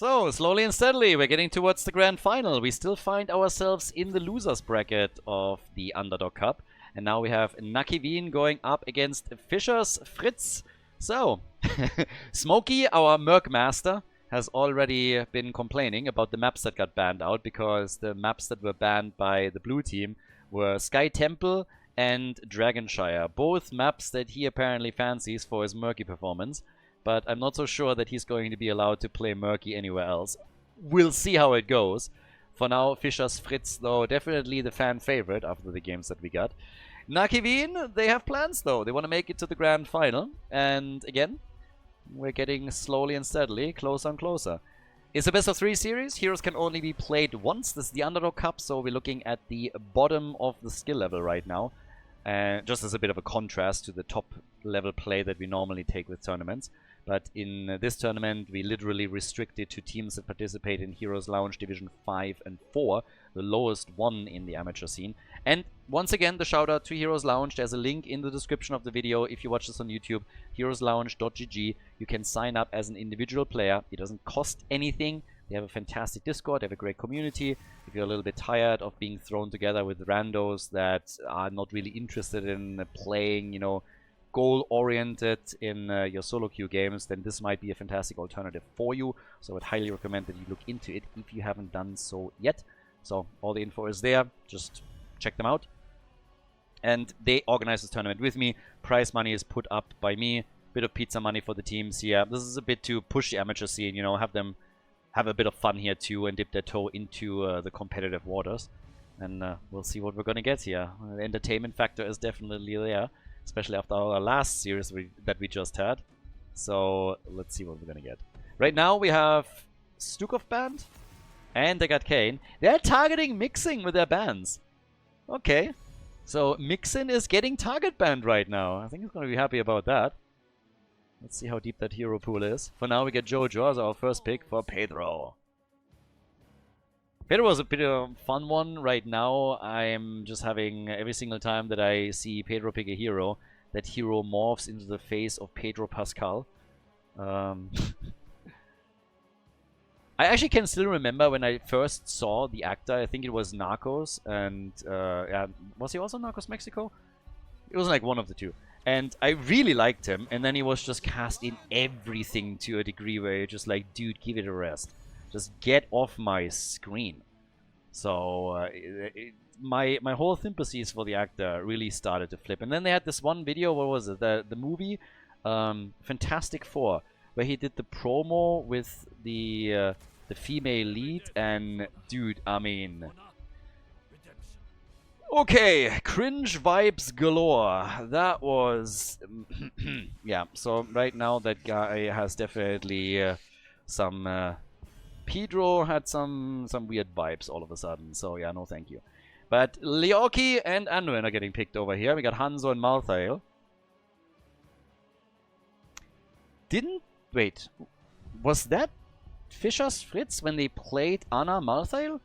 So, slowly and steadily, we're getting towards the grand final. We still find ourselves in the losers bracket of the Underdog Cup. And now we have Nakivin going up against Fischer's Fritz. So, Smokey, our Merc Master, has already been complaining about the maps that got banned out, because the maps that were banned by the blue team were Sky Temple and Dragonshire. Both maps that he apparently fancies for his Murky performance. But I'm not so sure that he's going to be allowed to play Murky anywhere else. We'll see how it goes. For now, Fischer's Fritz, though, definitely the fan favorite after the games that we got. Nakivin, they have plans, though. They want to make it to the grand final. And again, we're getting slowly and steadily closer and closer. It's a best-of-3 series. Heroes can only be played once. This is the Underdog Cup, so we're looking at the bottom of the skill level right now. Just as a bit of a contrast to the top-level play that we normally take with tournaments. But in this tournament, we literally restricted to teams that participate in Heroes Lounge Division 5 and 4, the lowest one in the amateur scene. And once again, the shout out to Heroes Lounge. There's a link in the description of the video. If you watch this on YouTube, heroeslounge.gg. You can sign up as an individual player. It doesn't cost anything. They have a fantastic Discord. They have a great community. If you're a little bit tired of being thrown together with randos that are not really interested in playing, you know, goal-oriented in your solo queue games, then this might be a fantastic alternative for you. So I would highly recommend that you look into it if you haven't done so yet. So all the info is there. Just check them out. And they organize this tournament with me. Prize money is put up by me. Bit of pizza money for the teams here. This is a bit to push the amateur scene, you know, have them have a bit of fun here too and dip their toe into the competitive waters. And we'll see what we're going to get here. The entertainment factor is definitely there, especially after our last series that we just had. So let's see what we're going to get. Right now we have Stukov banned and they got Kane. They're targeting Mixing with their bans. Okay. So Mixin is getting target banned right now. I think he's going to be happy about that. Let's see how deep that hero pool is. For now we get Jojo as our first pick for Pedro. Pedro was a bit of a fun one right now. I'm just having, every single time that I see Pedro pick a hero, that hero morphs into the face of Pedro Pascal. I actually can still remember when I first saw the actor. I think it was Narcos, and yeah, was he also Narcos Mexico? It was like one of the two. And I really liked him, and then he was just cast in everything to a degree where you're just like, dude, give it a rest. Just get off my screen. So my whole sympathies for the actor really started to flip. And then they had this one video, what was it? The movie Fantastic Four, where he did the promo with the female lead, and dude, I mean, okay, cringe vibes galore. That was yeah. So right now that guy has definitely some. Pedro had some weird vibes all of a sudden. So yeah, no thank you. But Leoki and Anduin are getting picked over here. We got Hanzo and Malthael. Wait, was that Fischer's Fritz when they played Anna Malthael?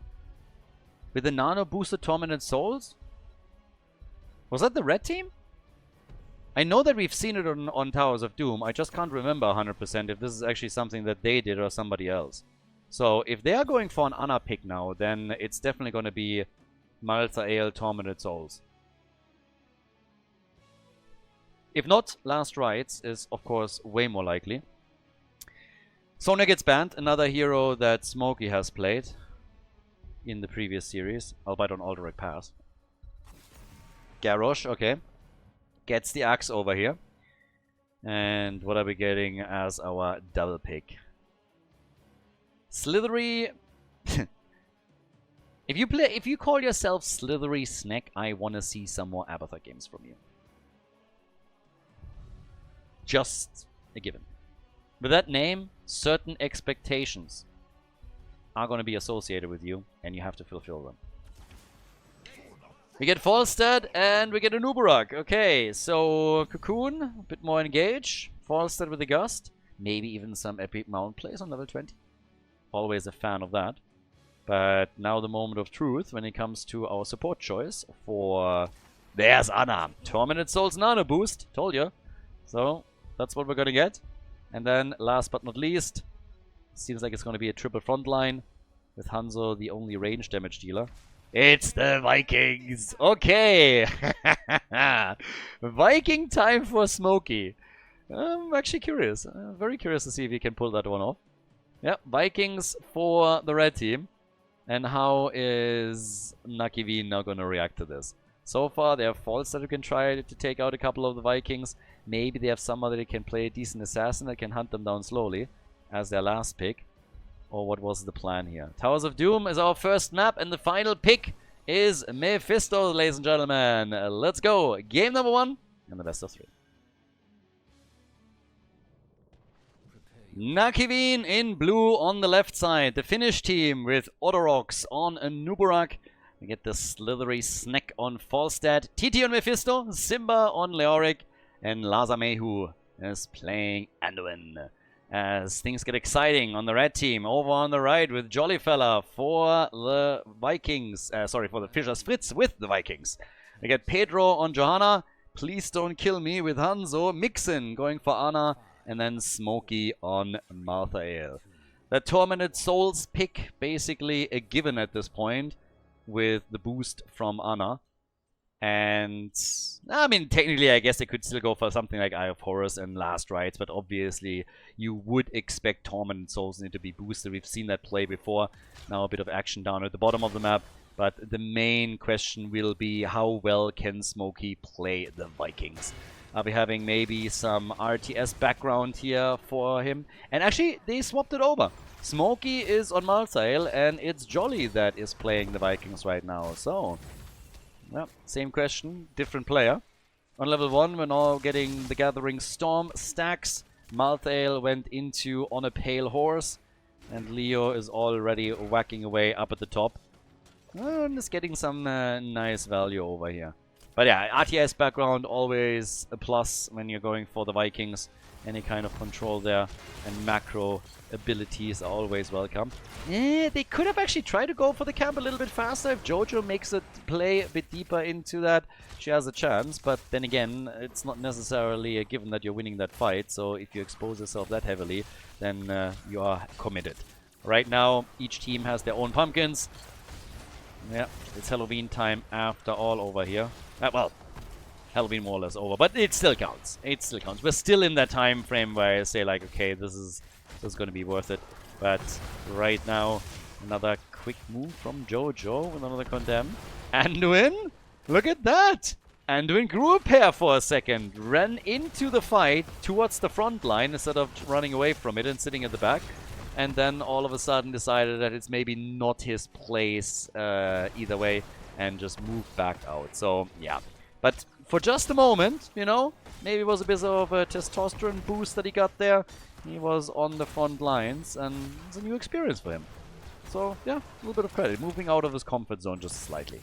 With the nano boosted Tormented Souls? Was that the red team? I know that we've seen it on Towers of Doom. I just can't remember 100% if this is actually something that they did or somebody else. So if they are going for an Anna pick now, then it's definitely going to be Malthael Tormented Souls. If not, Last Rites is of course way more likely. Sonya gets banned, another hero that Smokey has played in the previous series, albeit on Alderac Pass. Garrosh, okay. Gets the axe over here. And what are we getting as our double pick? Slithery. If you call yourself Slithery Snack, I want to see some more Abathur games from you. Just a given. With that name, certain expectations are going to be associated with you, and you have to fulfill them. We get Falstad and we get a Nubarak. Okay, so Cocoon, a bit more engaged. Falstad with a Gust. Maybe even some epic mount plays on level 20. Always a fan of that. But now the moment of truth when it comes to our support choice for... There's Anna. Tormented Souls Nano Boost. Told you. So, that's what we're gonna get. And then, last but not least, Seems like it's going to be a triple front line with Hanzo the only range damage dealer. It's the Vikings! Okay! Viking time for Smokey. I'm actually curious. Very curious to see if he can pull that one off. Yeah, Vikings for the red team. And how is Nakivin now going to react to this? So far, they have False that you can try to take out a couple of the Vikings. Maybe they have somebody that can play a decent assassin that can hunt them down slowly as their last pick. Or what was the plan here? Towers of Doom is our first map, and the final pick is Mephisto, ladies and gentlemen. Let's go. Game number 1 and the best of 3. Nakivin in blue on the left side. The Finnish team with Odorox on Nuburak. We get the slithery snack on Falstad. TT on Mephisto. Simba on Leoric. And Lazamehu is playing Anduin. As things get exciting on the red team. Over on the right with Jollyfella for the Vikings. Sorry, for the Fishers Fritz with the Vikings. We get Pedro on Johanna. Please don't kill me with Hanzo. Mixin going for Anna. And then Smokey on Malthael. The Tormented Souls pick basically a given at this point with the boost from Anna. And I mean, technically, I guess they could still go for something like Eye of Horus and Last Rites, but obviously, you would expect Tormented Souls to be boosted. We've seen that play before. Now a bit of action down at the bottom of the map, but the main question will be how well can Smokey play the Vikings? Are we having maybe some RTS background here for him? And actually, they swapped it over. Smokey is on Malthael, and it's Jolly that is playing the Vikings right now. So, yeah, same question, different player. On level 1, we're now getting the Gathering Storm stacks. Malthael went into On a Pale Horse, and Leo is already whacking away up at the top. And is getting some nice value over here. But yeah, RTS background always a plus when you're going for the Vikings. Any kind of control there and macro abilities are always welcome. They could have actually tried to go for the camp a little bit faster. If Jojo makes it play a bit deeper into that, she has a chance. But then again, it's not necessarily a given that you're winning that fight. So if you expose yourself that heavily, then you are committed. Right now, each team has their own pumpkins. Yeah, it's Halloween time after all over here. Well, Halloween more or less over, but it still counts. It still counts. We're still in that time frame where I say like, okay, this is going to be worth it. But right now, another quick move from Jojo with another condemn. Anduin, look at that! Anduin grew a pair for a second, ran into the fight towards the front line instead of running away from it and sitting at the back. And then all of a sudden decided that it's maybe not his place either way and just moved back out. So, yeah. But for just a moment, you know, maybe it was a bit of a testosterone boost that he got there. He was on the front lines and it's a new experience for him. So, yeah, a little bit of credit. Moving out of his comfort zone just slightly.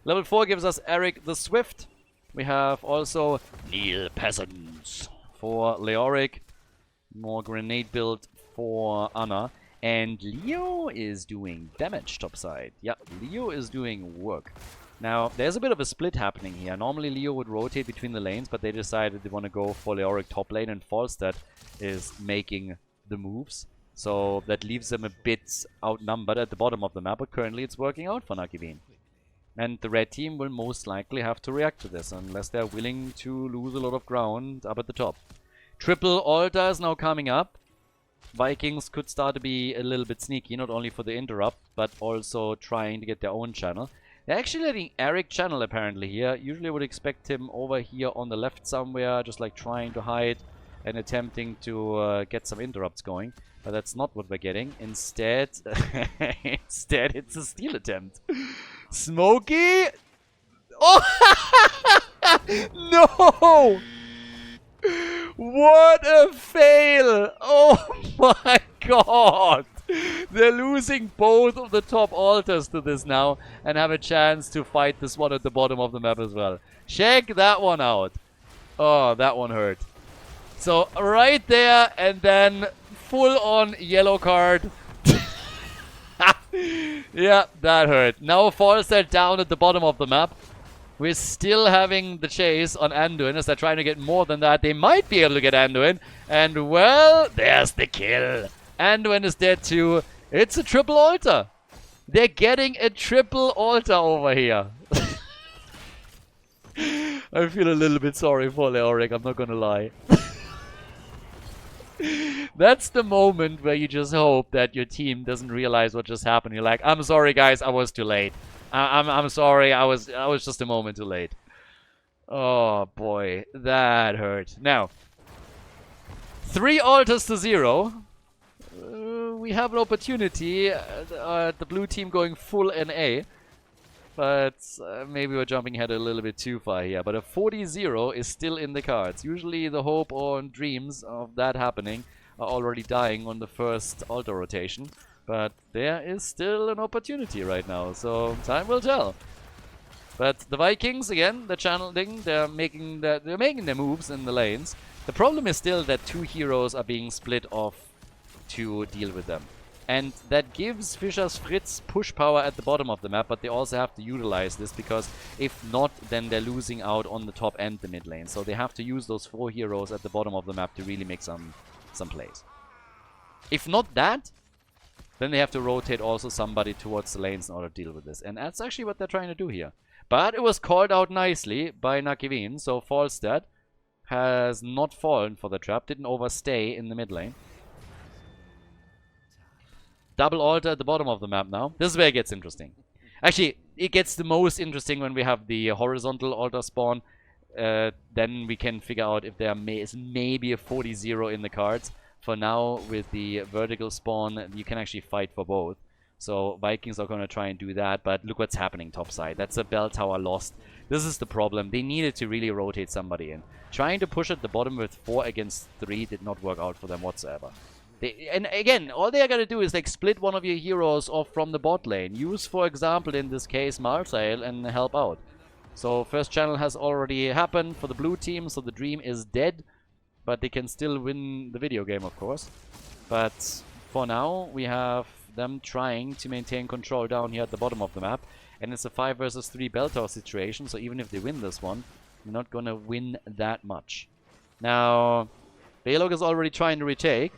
Level 4 gives us Eric the Swift. We have also Neil Peasants for Leoric. More grenade build for Anna. And Leo is doing damage topside. Yeah, Leo is doing work. Now, there's a bit of a split happening here. Normally Leo would rotate between the lanes, but they decided they want to go for Leoric top lane, and Falstad is making the moves. So that leaves them a bit outnumbered at the bottom of the map, but currently it's working out for Nakivin. And the red team will most likely have to react to this, unless they're willing to lose a lot of ground up at the top. Triple altar is now coming up. Vikings could start to be a little bit sneaky, not only for the interrupt, but also trying to get their own channel. They're actually letting Eric channel apparently here. Usually I would expect him over here on the left somewhere, just like trying to hide and attempting to get some interrupts going. But that's not what we're getting. Instead, it's a steal attempt. Smokey! Oh! No! What a fail! Oh my god! They're losing both of the top altars to this now and have a chance to fight this one at the bottom of the map as well. Check that one out. Oh, that one hurt. So, right there and then full on yellow card. Yeah, that hurt. Now Falstad down at the bottom of the map. We're still having the chase on Anduin as they're trying to get more than that. They might be able to get Anduin. And, well, there's the kill. Anduin is dead too. It's a triple altar. They're getting a triple altar over here. I feel a little bit sorry for Leoric, I'm not gonna lie. That's the moment where you just hope that your team doesn't realize what just happened. You're like, I'm sorry guys, I was too late. I'm sorry, I was just a moment too late. Oh boy, that hurt. Now, 3 altars to 0. We have an opportunity the blue team going full NA. But maybe we're jumping ahead a little bit too far here. But a 40-0 is still in the cards. Usually the hope or dreams of that happening are already dying on the first altar rotation. But there is still an opportunity right now. So time will tell. But the Vikings, again, they're channeling, they're making their moves in the lanes. The problem is still that 2 heroes are being split off to deal with them. And that gives Fischer's Fritz push power at the bottom of the map, but they also have to utilize this, because if not, then they're losing out on the top and the mid lane. So they have to use those 4 heroes at the bottom of the map to really make some plays. If not that, then they have to rotate also somebody towards the lanes in order to deal with this. And that's actually what they're trying to do here. But it was called out nicely by Nakivin, so Falstad has not fallen for the trap, didn't overstay in the mid lane. Double altar at the bottom of the map now. This is where it gets interesting. Actually, it gets the most interesting when we have the horizontal altar spawn. Then we can figure out if there is maybe a 40-0 in the cards. For now, with the vertical spawn, you can actually fight for both. So Vikings are going to try and do that, but look what's happening topside. That's a bell tower lost. This is the problem. They needed to really rotate somebody in. Trying to push at the bottom with 4 against 3 did not work out for them whatsoever. And again, all they are going to do is like split one of your heroes off from the bot lane. Use, for example, in this case, Marsail and help out. So first channel has already happened for the blue team, so the dream is dead. But they can still win the video game, of course. But for now, we have them trying to maintain control down here at the bottom of the map. And it's a 5 versus 3 bell tower situation, so even if they win this one, they're not going to win that much. Now, Balog is already trying to retake.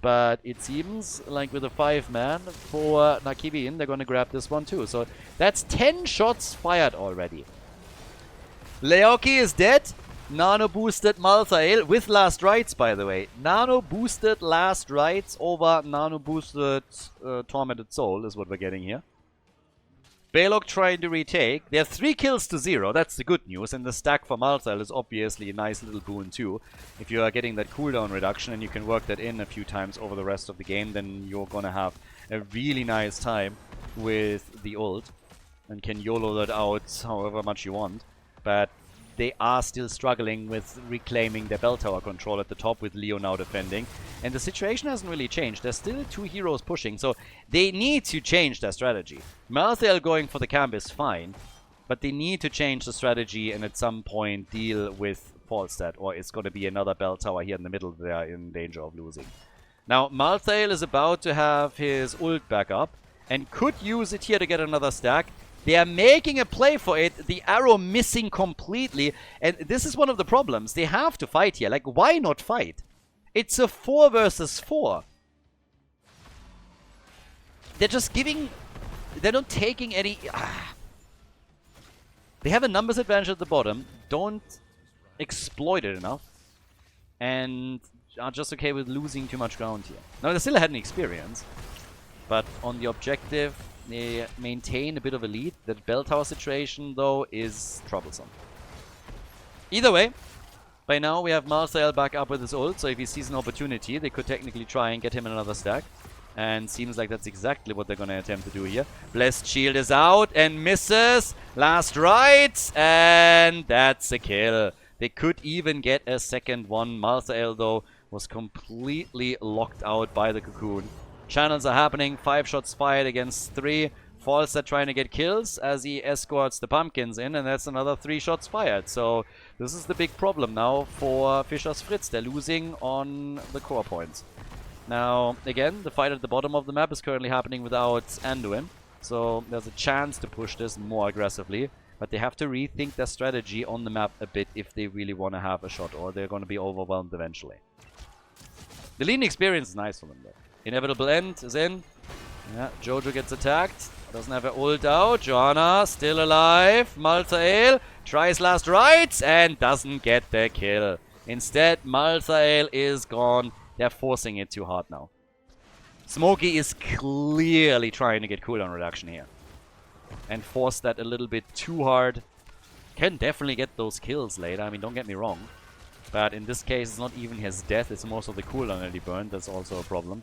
But it seems like with a 5-man for Nakivin, they're going to grab this one too. So that's 10 shots fired already. Leoki is dead. Nano boosted Malthael with last rights, by the way. Nano boosted last rights over nano boosted Tormented Soul is what we're getting here. Balog trying to retake. They have 3 kills to 0. That's the good news. And the stack for Malthael is obviously a nice little boon too. If you are getting that cooldown reduction and you can work that in a few times over the rest of the game, then you're gonna have a really nice time with the ult. And can YOLO that out however much you want. But they are still struggling with reclaiming their bell tower control at the top with Leo now defending. And the situation hasn't really changed. There's still 2 heroes pushing, so they need to change their strategy. Malthael going for the camp is fine, but they need to change the strategy and at some point deal with Falstad, or it's going to be another bell tower here in the middle they are in danger of losing. Now, Malthael is about to have his ult back up and could use it here to get another stack. They are making a play for it, the arrow missing completely, and this is one of the problems. They have to fight here. Like, why not fight? It's a 4 versus 4. They're just giving... They're not taking any... They have a numbers advantage at the bottom, don't exploit it enough, and are just okay with losing too much ground here. Now, they still had an experience, but on the objective... They maintain a bit of a lead. That bell tower situation, though, is troublesome. Either way, by now we have Marsail back up with his ult, so if he sees an opportunity, they could technically try and get him another stack. And seems like that's exactly what they're going to attempt to do here. Blessed Shield is out and misses. Last right, and that's a kill. They could even get a second one. Marsail, though, was completely locked out by the cocoon. Channels are happening, 5 shots fired against 3. Falstad trying to get kills as he escorts the pumpkins in, and that's another 3 shots fired. So this is the big problem now for Fischer's Fritz. They're losing on the core points. Now, again, the fight at the bottom of the map is currently happening without Anduin. So there's a chance to push this more aggressively. But they have to rethink their strategy on the map a bit if they really want to have a shot, or they're going to be overwhelmed eventually. The lean experience is nice for them, though. Inevitable end is in. Yeah, Jojo gets attacked. Doesn't have her ult out. Johanna still alive. Malthael tries last rites and doesn't get the kill. Instead, Malthael is gone. They're forcing it too hard now. Smokey is clearly trying to get cooldown reduction here. And force that a little bit too hard. Can definitely get those kills later. I mean, don't get me wrong. But in this case, it's not even his death. It's most of the cooldown that he burned. That's also a problem.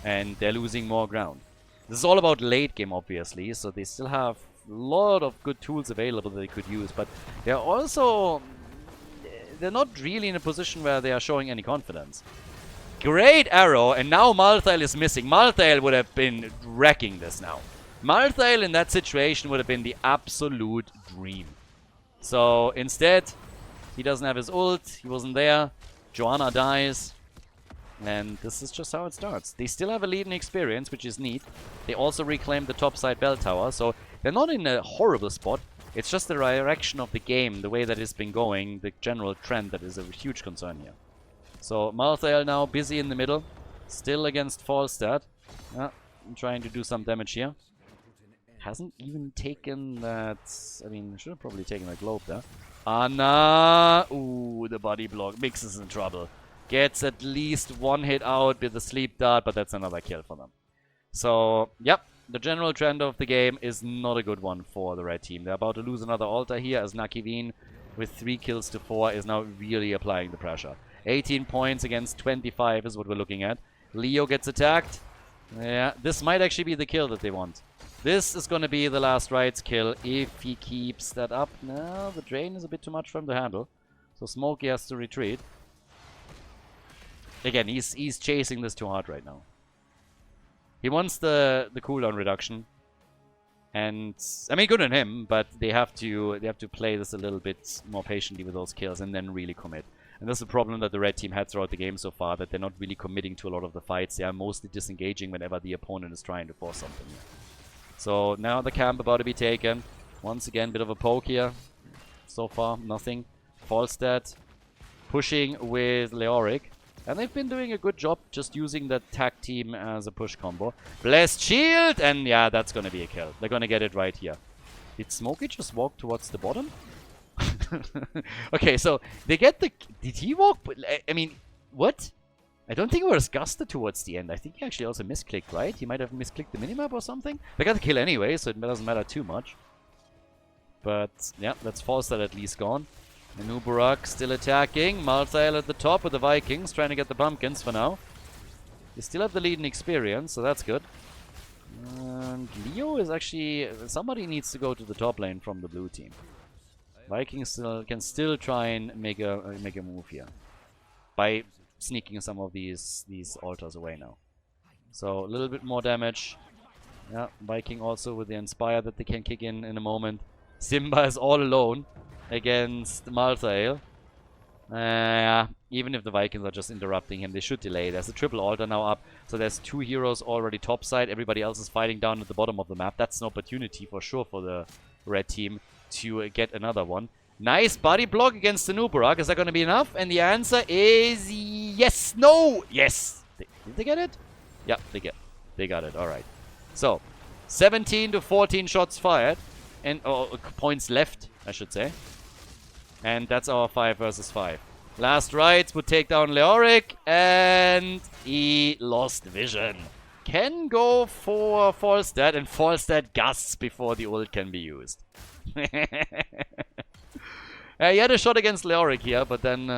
And they're losing more ground. This is all about late game, obviously. So they still have a lot of good tools available that they could use. But they're also... they're not really in a position where they are showing any confidence. Great arrow. And now Malthael is missing. Malthael would have been wrecking this now. Malthael in that situation would have been the absolute dream. So instead, he doesn't have his ult. He wasn't there. Johanna dies. And this is just how it starts. They still have a lead in experience, which is neat. They also reclaimed the topside bell tower. So they're not in a horrible spot. It's just the direction of the game, the way that it's been going, the general trend that is a huge concern here. So Malthael now busy in the middle. Still against Falstad. I'm trying to do some damage here. Hasn't even taken that... I mean, should have probably taken that globe there. Anna! Ooh, the body block. Mix is in trouble. Gets at least one hit out with the sleep dart, but that's another kill for them. So, yep. The general trend of the game is not a good one for the red team. They're about to lose another altar here as Nakiveen, with 3 kills to 4, is now really applying the pressure. 18 points against 25 is what we're looking at. Leo gets attacked. Yeah, this might actually be the kill that they want. This is going to be the last rights kill if he keeps that up. No, the drain is a bit too much for him to handle. So Smokey has to retreat. Again, he's chasing this too hard right now. He wants the cooldown reduction. And I mean, good on him, but they have to play this a little bit more patiently with those kills and then really commit. And that's the problem that the red team had throughout the game so far, that they're not really committing to a lot of the fights. They are mostly disengaging whenever the opponent is trying to force something. So now the camp about to be taken. Once again, bit of a poke here. So far, nothing. Falstad pushing with Leoric. And they've been doing a good job just using that tag team as a push combo. Blessed Shield! And yeah, that's going to be a kill. They're going to get it right here. Did Smokey just walk towards the bottom? Okay, so they get the... Did he walk? I mean, what? I don't think it was Gusta towards the end. I think he actually also misclicked, right? He might have misclicked the minimap or something. They got the kill anyway, so it doesn't matter too much. But, yeah, that's Falstad at least gone. Anubarak still attacking. Malthael at the top with the Vikings, trying to get the pumpkins for now. They still have the lead in experience, so that's good. And Leo is actually... Somebody needs to go to the top lane from the blue team. Vikings can still try and make a move here. By sneaking some of these altars away now. So, a little bit more damage. Yeah, Viking also with the Inspire that they can kick in a moment. Simba is all alone against Malthael. Even if the Vikings are just interrupting him, they should delay. There's a triple altar now up, so there's 2 heroes already topside. Everybody else is fighting down at the bottom of the map. That's an opportunity for sure for the red team to get another one. Nice body block against the Nubarak. Is that going to be enough? And the answer is yes. No. Yes. Did they get it? Yeah, they got it. All right. So, 17 to 14 shots fired. And points left, I should say. And that's our 5 versus 5. Last rights would take down Leoric. And he lost vision. Can go for Falstad. And Falstad gasps before the ult can be used. He had a shot against Leoric here, but then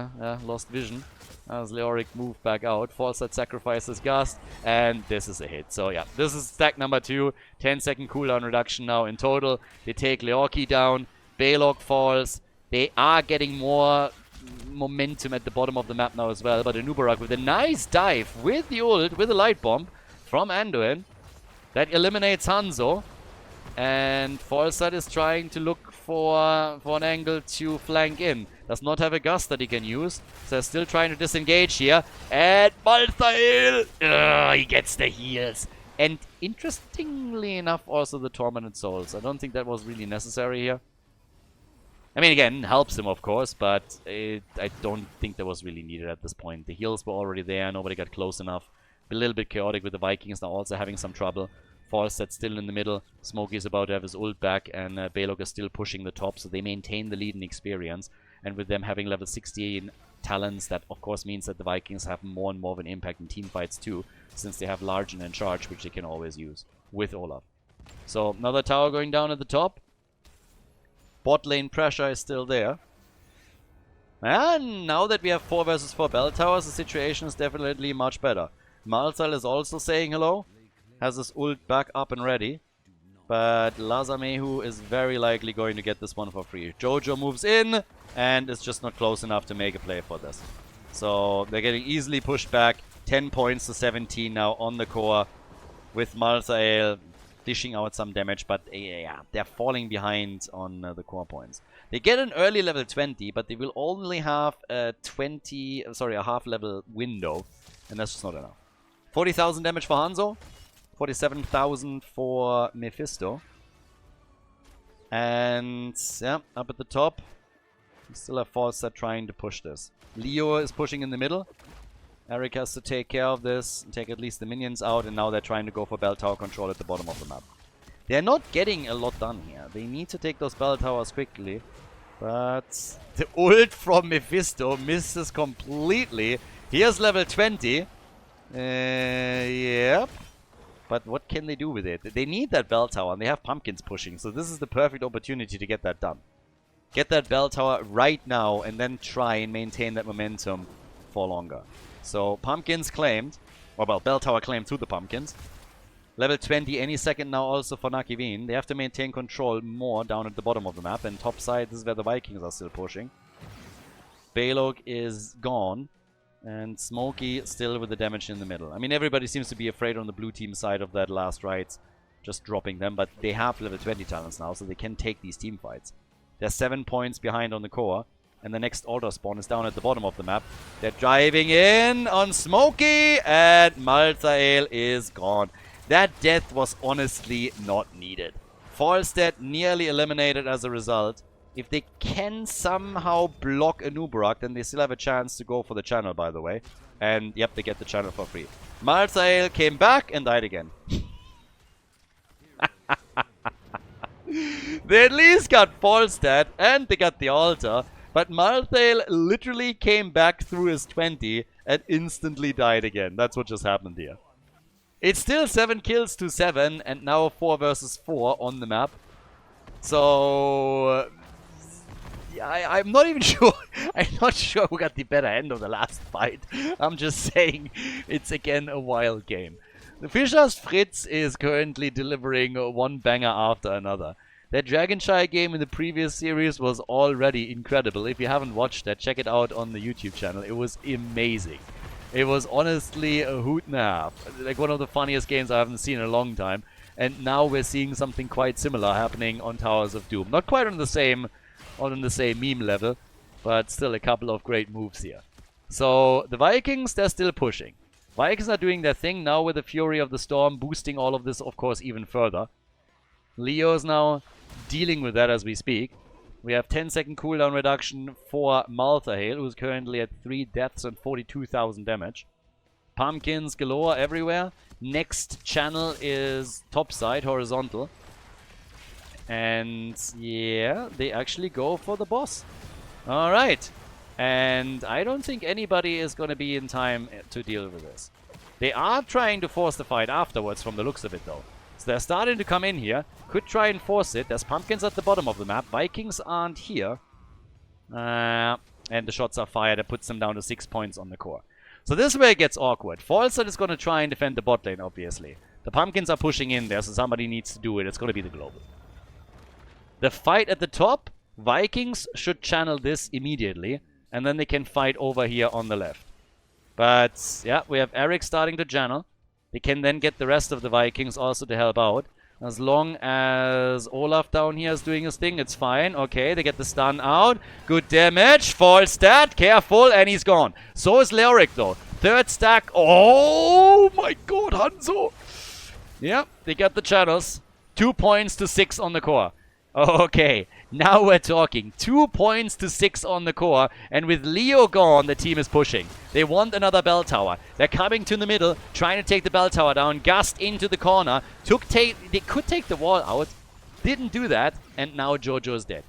lost vision as Leoric moved back out. Falstad sacrifices Gust, and this is a hit. So yeah, this is stack number 2. 10-second cooldown reduction now in total. They take Leorki down. Balog falls. They are getting more momentum at the bottom of the map now as well. But Anubarak with a nice dive with the ult, with a light bomb from Anduin. That eliminates Hanzo. And Falstad is trying to look for an angle to flank in. Does not have a gust that he can use. So they're still trying to disengage here. And Malthael! He gets the heals. And interestingly enough, also the Tormented Souls. I don't think that was really necessary here. I mean, again, helps him, of course, but I don't think that was really needed at this point. The heals were already there. Nobody got close enough. A little bit chaotic with the Vikings now also having some trouble. Falstad still in the middle. Smokey is about to have his ult back, and Balog is still pushing the top, so they maintain the lead in experience. And with them having level 16 talents, that of course means that the Vikings have more and more of an impact in team fights too, since they have Large and Charge, which they can always use with Olaf. So another tower going down at the top. Bot lane pressure is still there. And now that we have 4 versus 4 bell towers, the situation is definitely much better. Malzal is also saying hello. Has his ult back up and ready. But Lazamehu is very likely going to get this one for free. Jojo moves in and is just not close enough to make a play for this. So they're getting easily pushed back. 10 points to 17 now on the core. With Malzael dishing out some damage, but yeah, they're falling behind on the core points. They get an early level 20, but they will only have a half level window, and that's just not enough. 40,000 damage for Hanzo, 47,000 for Mephisto, and yeah, up at the top, we still have Falstad trying to push this. Leo is pushing in the middle. Eric has to take care of this, take at least the minions out, and now they're trying to go for bell tower control at the bottom of the map. They're not getting a lot done here. They need to take those bell towers quickly. But the ult from Mephisto misses completely. Here's level 20. Yep. But what can they do with it? They need that bell tower, and they have pumpkins pushing. So this is the perfect opportunity to get that done. Get that bell tower right now, and then try and maintain that momentum for longer. So, pumpkins claimed. Or, well, bell tower claimed to the pumpkins. Level 20 any second now also for Nakivin. They have to maintain control more down at the bottom of the map. And top side, this is where the Vikings are still pushing. Balog is gone. And Smokey still with the damage in the middle. I mean, everybody seems to be afraid on the blue team side of that last right. Just dropping them. But they have level 20 talents now, so they can take these team fights. They're 7 points behind on the core. And the next auto spawn is down at the bottom of the map. They're driving in on Smokey, and Malzael is gone. That death was honestly not needed. Falstad nearly eliminated as a result. If they can somehow block a Nubarak, then they still have a chance to go for the channel, by the way. And yep, they get the channel for free. Malzael came back and died again. They at least got Falstad, and they got the altar. But Malzael literally came back through his 20 and instantly died again. That's what just happened here. It's still 7 kills to 7 and now 4 versus 4 on the map. So yeah, I'm not even sure. I'm not sure who got the better end of the last fight. I'm just saying it's again a wild game. The Fischer's Fritz is currently delivering one banger after another. That Dragonshy game in the previous series was already incredible. If you haven't watched that, check it out on the YouTube channel. It was amazing. It was honestly a hoot and a half. Like one of the funniest games I haven't seen in a long time. And now we're seeing something quite similar happening on Towers of Doom. Not quite on the same meme level, but still a couple of great moves here. So the Vikings, they're still pushing. Vikings are doing their thing now with the Fury of the Storm, boosting all of this, of course, even further. Leo's now dealing with that as we speak. We have 10-second cooldown reduction for Malthael, who's currently at 3 deaths and 42,000 damage. Pumpkins galore everywhere. Next channel is topside, horizontal. And yeah, they actually go for the boss. Alright. And I don't think anybody is going to be in time to deal with this. They are trying to force the fight afterwards from the looks of it though. So they're starting to come in here. Could try and force it. There's pumpkins at the bottom of the map. Vikings aren't here. And the shots are fired. That puts them down to 6 points on the core. So this is where it gets awkward. Falstad is going to try and defend the bot lane, obviously. The pumpkins are pushing in there, so somebody needs to do it. It's going to be the global. The fight at the top. Vikings should channel this immediately. And then they can fight over here on the left. But, yeah, we have Eric starting to channel. They can then get the rest of the Vikings also to help out. As long as Olaf down here is doing his thing, it's fine. Okay, they get the stun out. Good damage. Falstad. Careful. And he's gone. So is Leoric, though. Third stack. Oh, my God, Hanzo. Yeah, they got the channels. 2 points to 6 on the core. Okay. Now we're talking. 2 points to 6 on the core. And with Leo gone, the team is pushing. They want another bell tower. They're coming to the middle, trying to take the bell tower down. Gust into the corner. They could take the wall out. Didn't do that. And now Jojo is dead.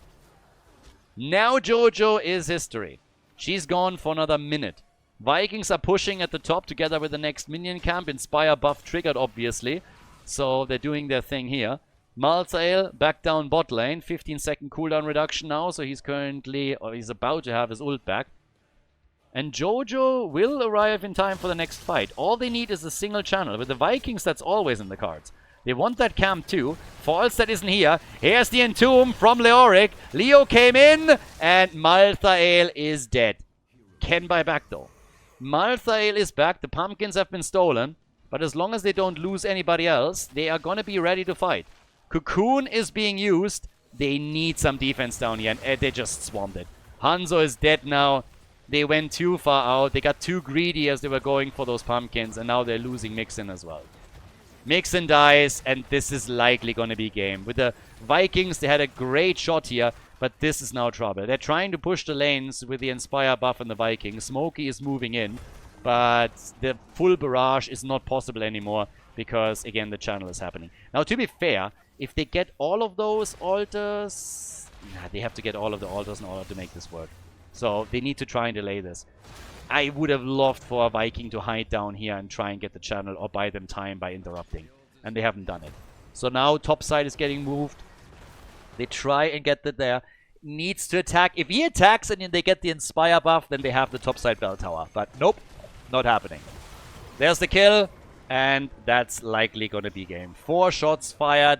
Now Jojo is history. She's gone for another minute. Vikings are pushing at the top together with the next minion camp. Inspire buff triggered, obviously. So they're doing their thing here. Malthael back down bot lane. 15-second cooldown reduction now. So he's currently, or he's about to have his ult back. And Jojo will arrive in time for the next fight. All they need is a single channel. With the Vikings, that's always in the cards. They want that camp too. Falstad isn't here. Here's the Entomb from Leoric. Leo came in, and Malthael is dead. Can buy back though. Malthael is back. The pumpkins have been stolen. But as long as they don't lose anybody else, they are going to be ready to fight. Cocoon is being used. They need some defense down here, and they just swamped it. Hanzo is dead now. They went too far out. They got too greedy as they were going for those pumpkins, and now they're losing Mixin as well. Mixin dies, and this is likely going to be game. With the Vikings, they had a great shot here, but this is now trouble. They're trying to push the lanes with the Inspire buff and the Vikings. Smokey is moving in, but the full barrage is not possible anymore because, again, the channel is happening. Now, to be fair, if they get all of those altars... Nah, they have to get all of the altars in order to make this work. So they need to try and delay this. I would have loved for a Viking to hide down here and try and get the channel or buy them time by interrupting. And they haven't done it. So now top side is getting moved. They try and get it there. Needs to attack. If he attacks and they get the Inspire buff, then they have the top side bell tower. But nope, not happening. There's the kill. And that's likely going to be game. 4 shots fired.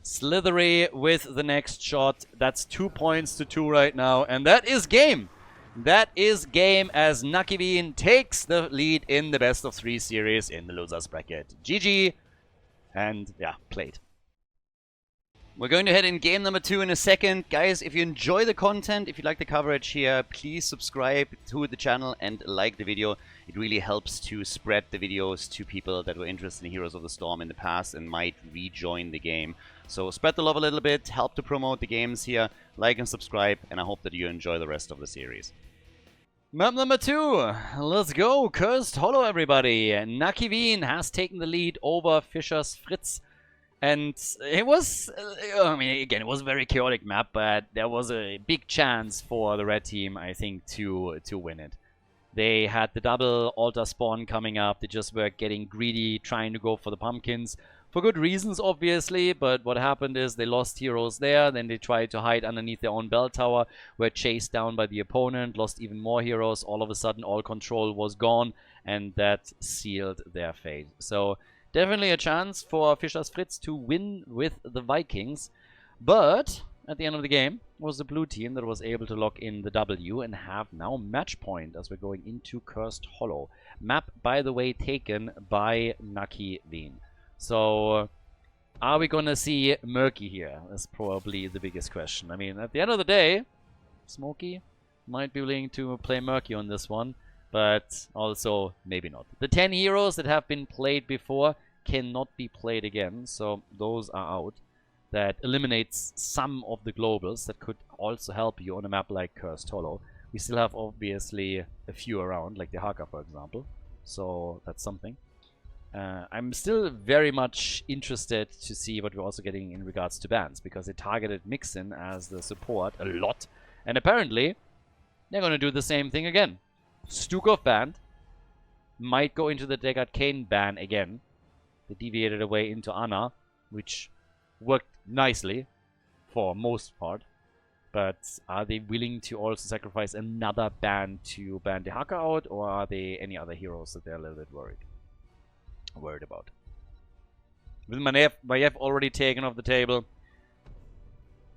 Slithery with the next shot. That's 2 points to 2 right now. And that is game. That is game as Nakiveen takes the lead in the best of 3 series in the losers bracket. GG. And yeah, played. We're going to head in game number 2 in a second. Guys, if you enjoy the content, if you like the coverage here, please subscribe to the channel and like the video. It really helps to spread the videos to people that were interested in Heroes of the Storm in the past and might rejoin the game. So spread the love a little bit, help to promote the games here, like and subscribe, and I hope that you enjoy the rest of the series. Map number 2. Let's go. Cursed Hollow, everybody. Nakiveen has taken the lead over Fischer's Fritz. And it was, I mean, again, it was a very chaotic map, but there was a big chance for the red team, I think, to win it. They had the double altar spawn coming up. They just were getting greedy, trying to go for the pumpkins. For good reasons, obviously, but what happened is they lost heroes there. Then they tried to hide underneath their own bell tower, were chased down by the opponent, lost even more heroes. All of a sudden, all control was gone, and that sealed their fate. So definitely a chance for Fischer's Fritz to win with the Vikings. But at the end of the game, it was the blue team that was able to lock in the W and have now match point as we're going into Cursed Hollow. Map, by the way, taken by Nakiveen. So, are we gonna see Murky here? That's probably the biggest question. I mean, at the end of the day, Smokey might be willing to play Murky on this one, but also maybe not. The 10 heroes that have been played before cannot be played again, so those are out. That eliminates some of the globals that could also help you on a map like Cursed Hollow. We still have, obviously, a few around, like the Haka, for example. So, that's something. I'm still very much interested to see what we're also getting in regards to bans, because they targeted Mixin as the support a lot, and apparently they're going to do the same thing again. Stukov banned, might go into the Deckard Cain ban again. They deviated away into Anna, which worked nicely for most part, but are they willing to also sacrifice another ban to ban the Haka out, or are they any other heroes that they're a little bit worried about? With Maiev already taken off the table,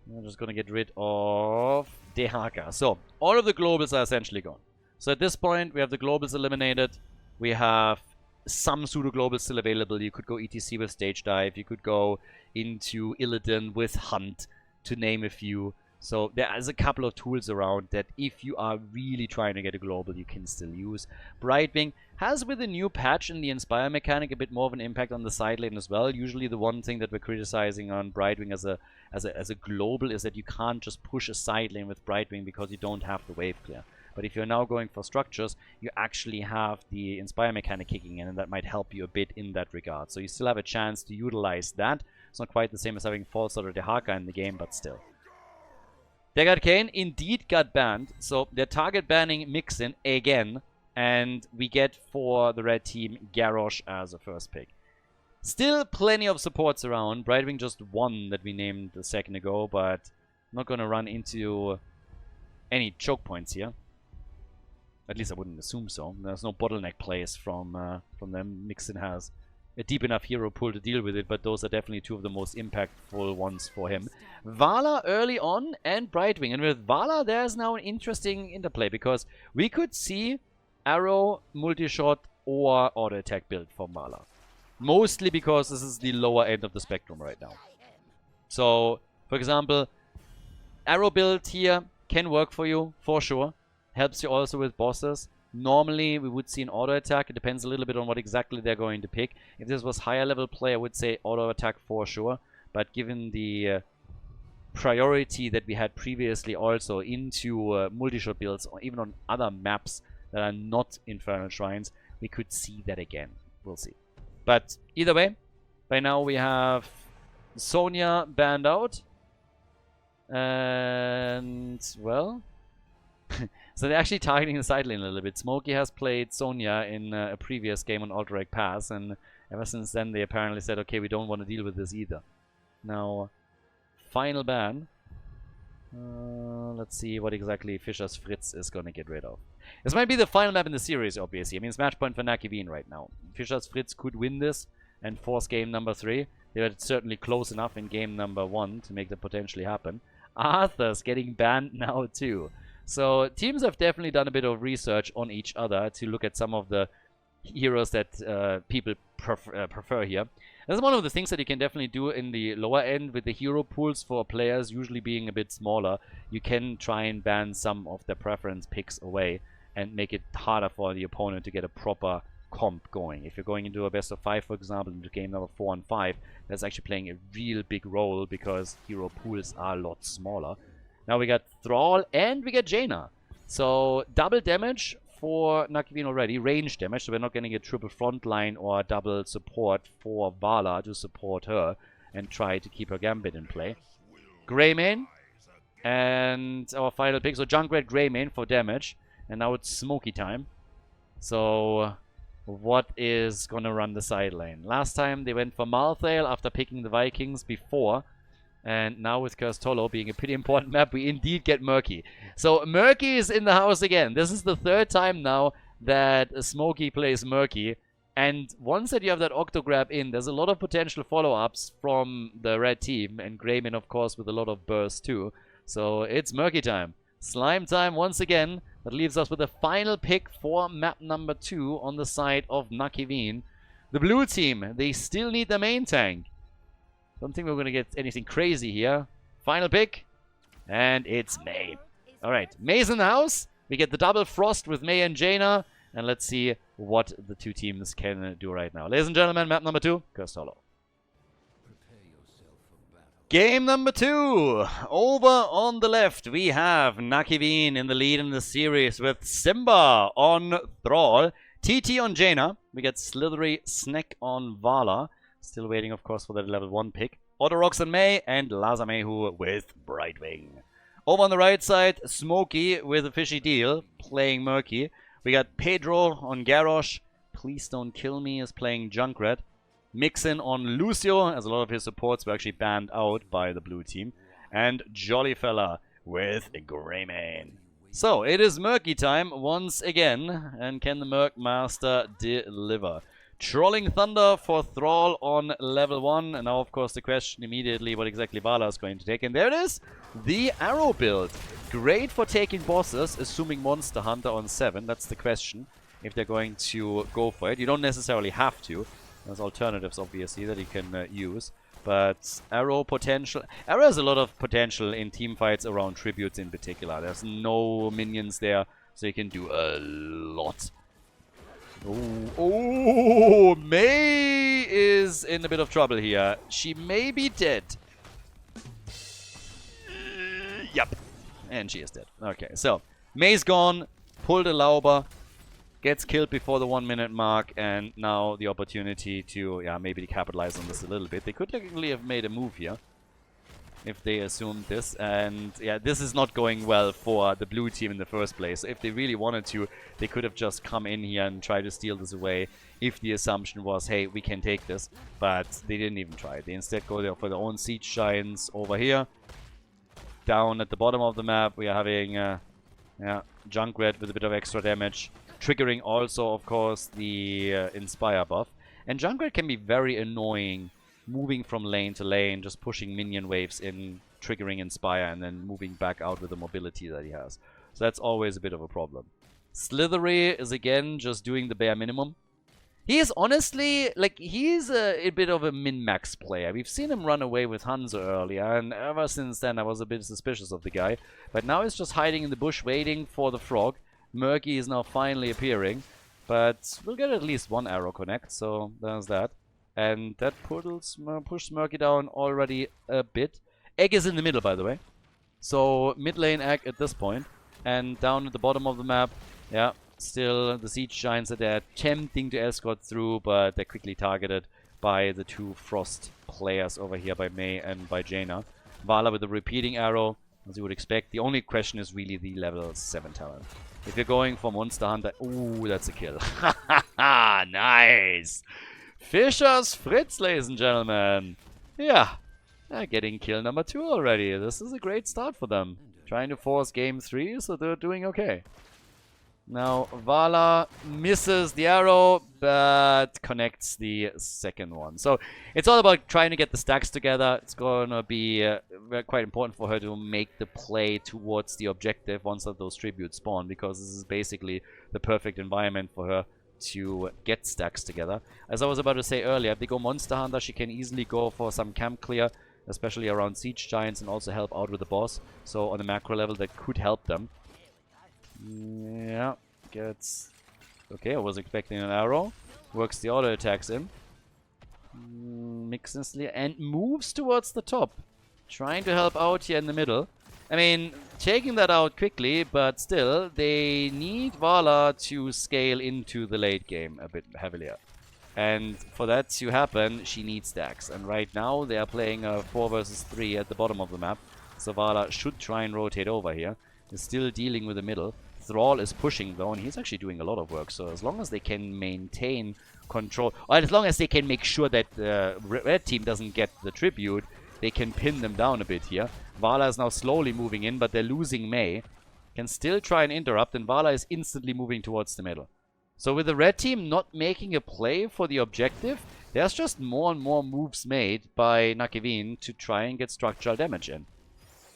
we're just gonna get rid of Dehaka. So all of the globals are essentially gone. So at this point we have the globals eliminated. We have some pseudo globals still available. You could go ETC with stage dive. You could go into Illidan with Hunt, to name a few. So there is a couple of tools around that if you are really trying to get a global, you can still use. Brightwing has with the new patch and the Inspire mechanic a bit more of an impact on the side lane as well. Usually the one thing that we're criticizing on Brightwing as a global is that you can't just push a side lane with Brightwing because you don't have the wave clear. But if you're now going for structures, you actually have the Inspire mechanic kicking in, and that might help you a bit in that regard. So you still have a chance to utilize that. It's not quite the same as having False Order Dehaka in the game, but still. Dagger Kane indeed got banned, so they're target banning Mixin again, and we get for the red team Garrosh as a first pick. Still plenty of supports around. Brightwing just one that we named a second ago, but I'm not going to run into any choke points here. At least I wouldn't assume so. There's no bottleneck plays from them. Mixin has a deep enough hero pool to deal with it, but those are definitely two of the most impactful ones for him. Vala early on and Brightwing. And with Vala, there's now an interesting interplay because we could see arrow, multi-shot, or auto attack build from Vala. Mostly because this is the lower end of the spectrum right now. So, for example, arrow build here can work for you, for sure. Helps you also with bosses. Normally, we would see an auto attack. It depends a little bit on what exactly they're going to pick. If this was higher level play, I would say auto attack for sure. But given the priority that we had previously also into multi-shot builds, or even on other maps that are not Infernal Shrines, we could see that again. We'll see. But either way, by now we have Sonya banned out. And, well... So they're actually targeting the side lane a little bit. Smokey has played Sonya in a previous game on Alterac Pass, and ever since then they apparently said, okay, we don't want to deal with this either. Now, final ban. Let's see what exactly Fischer's Fritz is going to get rid of. This might be the final map in the series, obviously. I mean, it's match point for Nakivin right now. Fischer's Fritz could win this and force game number 3. They were certainly close enough in game number 1 to make that potentially happen. Arthur's getting banned now too. So teams have definitely done a bit of research on each other to look at some of the heroes that people prefer here. That's one of the things that you can definitely do in the lower end with the hero pools for players usually being a bit smaller. You can try and ban some of their preference picks away and make it harder for the opponent to get a proper comp going. If you're going into a best of 5, for example, into game number 4 and 5, that's actually playing a real big role because hero pools are a lot smaller. Now we got Thrall and we get Jaina. So double damage for Nakivin already. Range damage, so we're not getting a triple frontline or double support for Vala to support her and try to keep her Gambit in play. Greymane and our final pick. So Junkrat Greymane for damage. And now it's Smokey time. So what is going to run the side lane? Last time they went for Malthael after picking the Vikings before. And now with Khaldor being a pretty important map, we indeed get Murky. So Murky is in the house again. This is the 3rd time now that Smokey plays Murky. And once that you have that Octograb in, there's a lot of potential follow-ups from the red team. And Greymane, of course, with a lot of burst too. So it's Murky time. Slime time once again. That leaves us with the final pick for map number 2 on the side of Nakivin. The blue team, they still need the main tank. Don't think we're going to get anything crazy here. Final pick. And it's Mei. Alright, Mei's in the house. We get the double frost with Mei and Jaina. And let's see what the two teams can do right now. Ladies and gentlemen, map number 2, Khaldor. Game number 2. Over on the left, we have Nakivin in the lead in the series with Simba on Thrall. TT on Jaina. We get Slithery Snack on Vala. Still waiting, of course, for that level 1 pick. Autorox on Mei and Lazamehu with Brightwing. Over on the right side, Smokey with a fishy deal, playing Murky. We got Pedro on Garrosh. Please Don't Kill Me is playing Junkrat. Mixin on Lucio, as a lot of his supports were actually banned out by the blue team. And Jollyfella with Greymane. So, it is Murky time once again. And can the Merc Master deliver? Trolling Thunder for Thrall on level 1. And now, of course, the question immediately what exactly Vala is going to take. And there it is. The arrow build. Great for taking bosses, assuming Monster Hunter on 7. That's the question. If they're going to go for it. You don't necessarily have to. There's alternatives, obviously, that you can use. But arrow potential. Arrow has a lot of potential in team fights around tributes in particular. There's no minions there, so you can do a lot. Oh, May is in a bit of trouble here. She may be dead. Yep. And she is dead. Okay, so May's gone. Pulled a Lauber. Gets killed before the 1 minute mark. And now the opportunity to, yeah, maybe capitalize on this a little bit. They could technically have made a move here if they assumed this. And yeah, this is not going well for the blue team in the first place. So if they really wanted to, they could have just come in here and tried to steal this away if the assumption was, hey, we can take this. But they didn't even try. They instead go there for their own siege giants over here. Down at the bottom of the map, we are having yeah, Junkrat with a bit of extra damage. Triggering also, of course, the Inspire buff. And Junkrat can be very annoying moving from lane to lane, just pushing minion waves in, triggering Inspire, and then moving back out with the mobility that he has. So that's always a bit of a problem. Slithery is again just doing the bare minimum. He is honestly, like, he's a bit of a min-max player. We've seen him run away with Hanzo earlier, and ever since then I was a bit suspicious of the guy. But now he's just hiding in the bush waiting for the frog. Murky is now finally appearing, but we'll get at least one arrow connect, so there's that. And that pushes Murky down already a bit. Egg is in the middle, by the way. So mid lane Egg at this point. And down at the bottom of the map, yeah, still the siege giants are there, attempting to escort through, but they're quickly targeted by the two Frost players over here, by May and by Jaina. Vala with a repeating arrow, as you would expect. The only question is really the level 7 talent. If you're going for Monster Hunter, ooh, that's a kill. Nice! Fischer's Fritz, ladies and gentlemen. Yeah, they're getting kill number 2 already. This is a great start for them. Trying to force game 3, so they're doing okay. Now, Vala misses the arrow, but connects the second one. So, it's all about trying to get the stacks together. It's going to be quite important for her to make the play towards the objective once those tributes spawn, because this is basically the perfect environment for her to get stacks together. As I was about to say earlier, if they go Monster Hunter, she can easily go for some camp clear, especially around siege giants, and also help out with the boss. So, on a macro level, that could help them. Yeah, gets... Okay, I was expecting an arrow. Works the auto attacks in. Mixes and moves towards the top. Trying to help out here in the middle. I mean, taking that out quickly, but still, they need Vala to scale into the late game a bit heavier. And for that to happen, she needs stacks. And right now, they are playing a 4 versus 3 at the bottom of the map. So Vala should try and rotate over here. Is still dealing with the middle. Thrall is pushing though, and he's actually doing a lot of work. So as long as they can maintain control, or as long as they can make sure that the red team doesn't get the tribute, they can pin them down a bit here. Vala is now slowly moving in, but they're losing May. Can still try and interrupt, and Vala is instantly moving towards the middle. So with the red team not making a play for the objective, there's just more and more moves made by Nakivin to try and get structural damage in.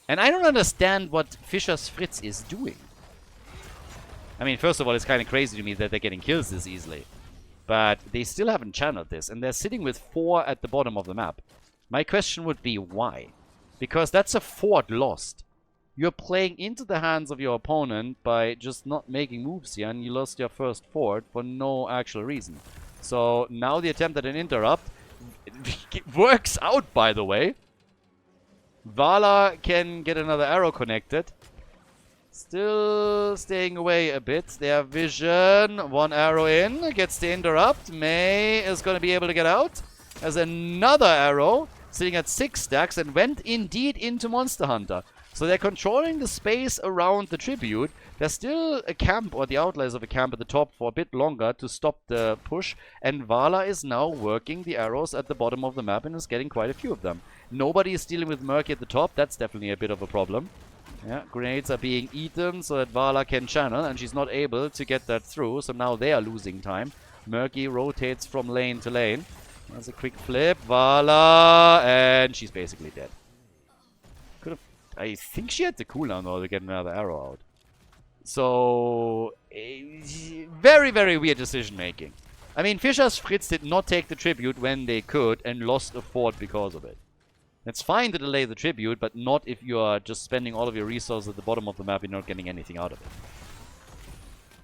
And I don't understand what Fischer's Fritz is doing. I mean, first of all, it's kind of crazy to me that they're getting kills this easily. But they still haven't channeled this, and they're sitting with 4 at the bottom of the map. My question would be, why? Because that's a fort lost. You're playing into the hands of your opponent by just not making moves here, and you lost your first fort for no actual reason. So now the attempt at an interrupt works out, by the way. Vala can get another arrow connected. Still staying away a bit. Their vision. 1 arrow in. Gets the interrupt. May is going to be able to get out. There's another arrow. Sitting at 6 stacks. And went indeed into Monster Hunter. So they're controlling the space around the tribute. There's still a camp, or the outliers of a camp at the top for a bit longer to stop the push. And Vala is now working the arrows at the bottom of the map and is getting quite a few of them. Nobody is dealing with Murky at the top. That's definitely a bit of a problem. Yeah, grenades are being eaten so that Vala can channel, and she's not able to get that through, so now they are losing time. Murky rotates from lane to lane. There's a quick flip. Vala, and she's basically dead. Could have... I think she had the cooldown though to get another arrow out. So... very, very weird decision making. I mean, Fischer's Fritz did not take the tribute when they could and lost a fort because of it. It's fine to delay the tribute, but not if you are just spending all of your resources at the bottom of the map and not getting anything out of it.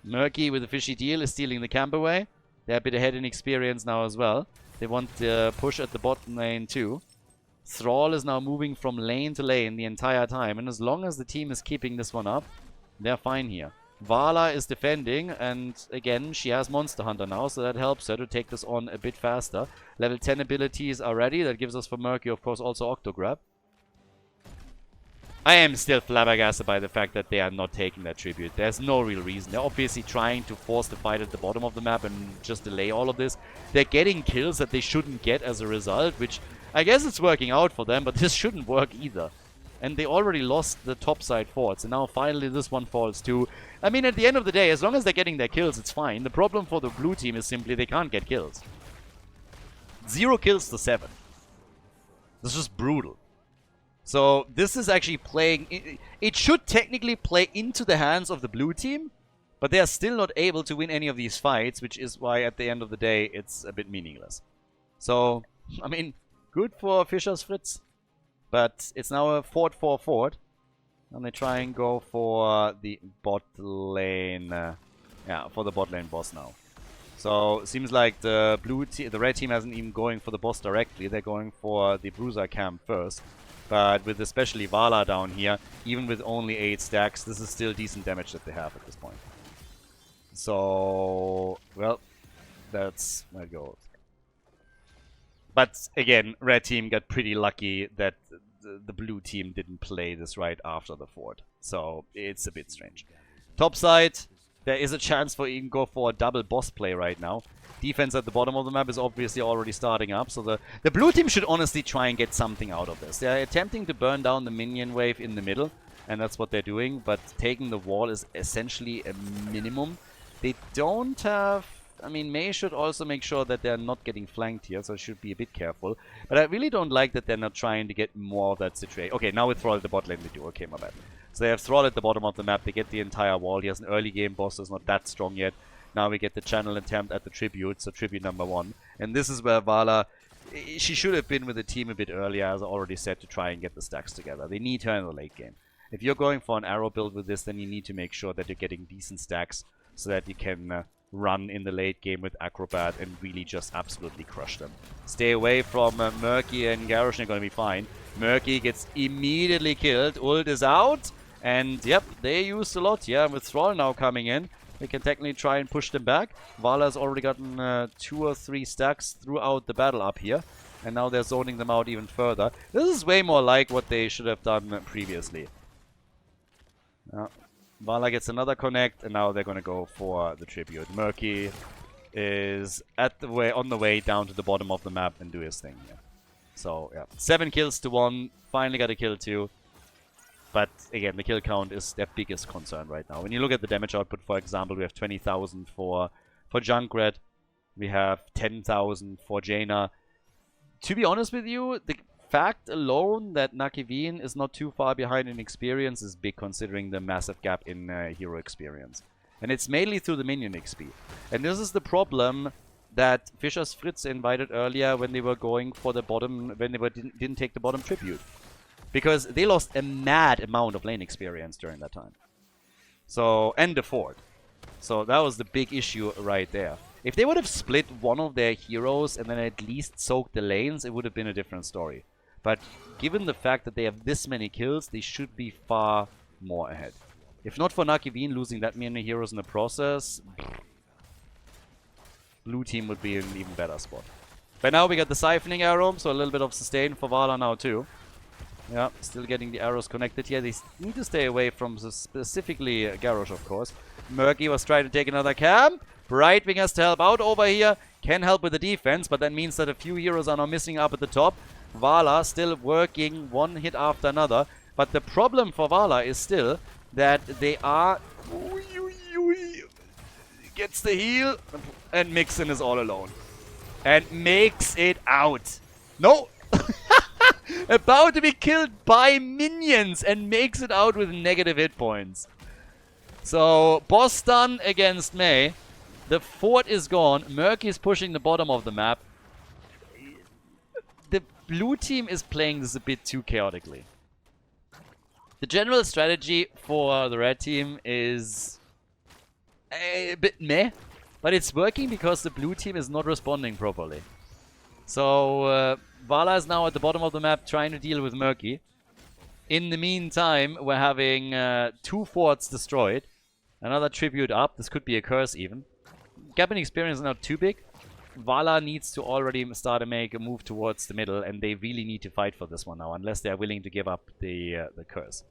Murky with the fishy deal is stealing the camp away. They're a bit ahead in experience now as well. They want the push at the bottom lane too. Thrall is now moving from lane to lane the entire time. And as long as the team is keeping this one up, they're fine here. Vala is defending, and again, she has Monster Hunter now, so that helps her to take this on a bit faster. Level 10 abilities are ready. That gives us for Murky, of course, also Octograb. I am still flabbergasted by the fact that they are not taking that tribute. There's no real reason. They're obviously trying to force the fight at the bottom of the map and just delay all of this. They're getting kills that they shouldn't get as a result, which I guess it's working out for them, but this shouldn't work either. And they already lost the topside forts, and now finally this one falls too. I mean, at the end of the day, as long as they're getting their kills, it's fine. The problem for the blue team is simply they can't get kills. 0 kills to 7. This is brutal. So this is actually playing... It should technically play into the hands of the blue team, but they are still not able to win any of these fights, which is why at the end of the day it's a bit meaningless. So, I mean, good for Fischer's Fritz. But it's now a fort for fort. And they try and go for the bot lane. Yeah, for the bot lane boss now. So, seems like the red team hasn't even going for the boss directly. They're going for the bruiser camp first. But with especially Vala down here, even with only 8 stacks, this is still decent damage that they have at this point. So, well, that's my goal. But again, red team got pretty lucky that the blue team didn't play this right after the fort. So it's a bit strange. Top side, there is a chance for even go for a double boss play right now. Defense at the bottom of the map is obviously already starting up. So the blue team should honestly try and get something out of this. They're attempting to burn down the minion wave in the middle. And that's what they're doing. But taking the wall is essentially a minimum. They don't have... I mean, Mei should also make sure that they're not getting flanked here, so should be a bit careful. But I really don't like that they're not trying to get more of that situation. Okay, now with Thrall at the bot lane they do. Okay, my bad. So they have Thrall at the bottom of the map. They get the entire wall. He has an early game boss that's not that strong yet. Now we get the channel attempt at the tribute, so tribute number 1. And this is where Vala... She should have been with the team a bit earlier, as I already said, to try and get the stacks together. They need her in the late game. If you're going for an arrow build with this, then you need to make sure that you're getting decent stacks so that you can... run in the late game with Acrobat and really just absolutely crush them. Stay away from Murky and Garrosh, they're going to be fine. Murky gets immediately killed. Ult is out. And yep, they used a lot. Yeah, with Thrall now coming in, they can technically try and push them back. Vala's already gotten 2 or 3 stacks throughout the battle up here. And now they're zoning them out even further. This is way more like what they should have done previously. Vala gets another connect, and now they're going to go for the tribute. Murky is on the way down to the bottom of the map and do his thing here. So, yeah. 7 kills to 1. Finally got a kill too. But, again, the kill count is their biggest concern right now. When you look at the damage output, for example, we have 20,000 for Junkrat. We have 10,000 for Jaina. To be honest with you, the fact alone that Nakiveen is not too far behind in experience is big, considering the massive gap in hero experience. And it's mainly through the minion XP. And this is the problem that Fischer's Fritz invited earlier when they were going for the bottom, when they didn't take the bottom tribute. Because they lost a mad amount of lane experience during that time. So, and the fort. So that was the big issue right there. If they would have split one of their heroes and then at least soaked the lanes, it would have been a different story. But given the fact that they have this many kills, they should be far more ahead. If not for Nakiveen losing that many heroes in the process, blue team would be in an even better spot. But now we got the siphoning arrow, so a little bit of sustain for Vala now too. Yeah, still getting the arrows connected here. They need to stay away from specifically Garrosh, of course. Murky was trying to take another camp. Brightwing has to help out over here. Can help with the defense, but that means that a few heroes are now missing up at the top. Vala still working one hit after another. But the problem for Vala is still that they are... Gets the heal, and Mixon is all alone. And makes it out. No! About to be killed by minions and makes it out with negative hit points. So, boss done against Mei. The fort is gone. Murky is pushing the bottom of the map. The blue team is playing this a bit too chaotically. The general strategy for the red team is a bit meh. But it's working because the blue team is not responding properly. So Vala is now at the bottom of the map trying to deal with Murky. In the meantime, we're having 2 forts destroyed. Another tribute up. This could be a curse even. Gap in experience is not too big. Vala needs to already start to make a move towards the middle, and they really need to fight for this one now, unless they're willing to give up the curse.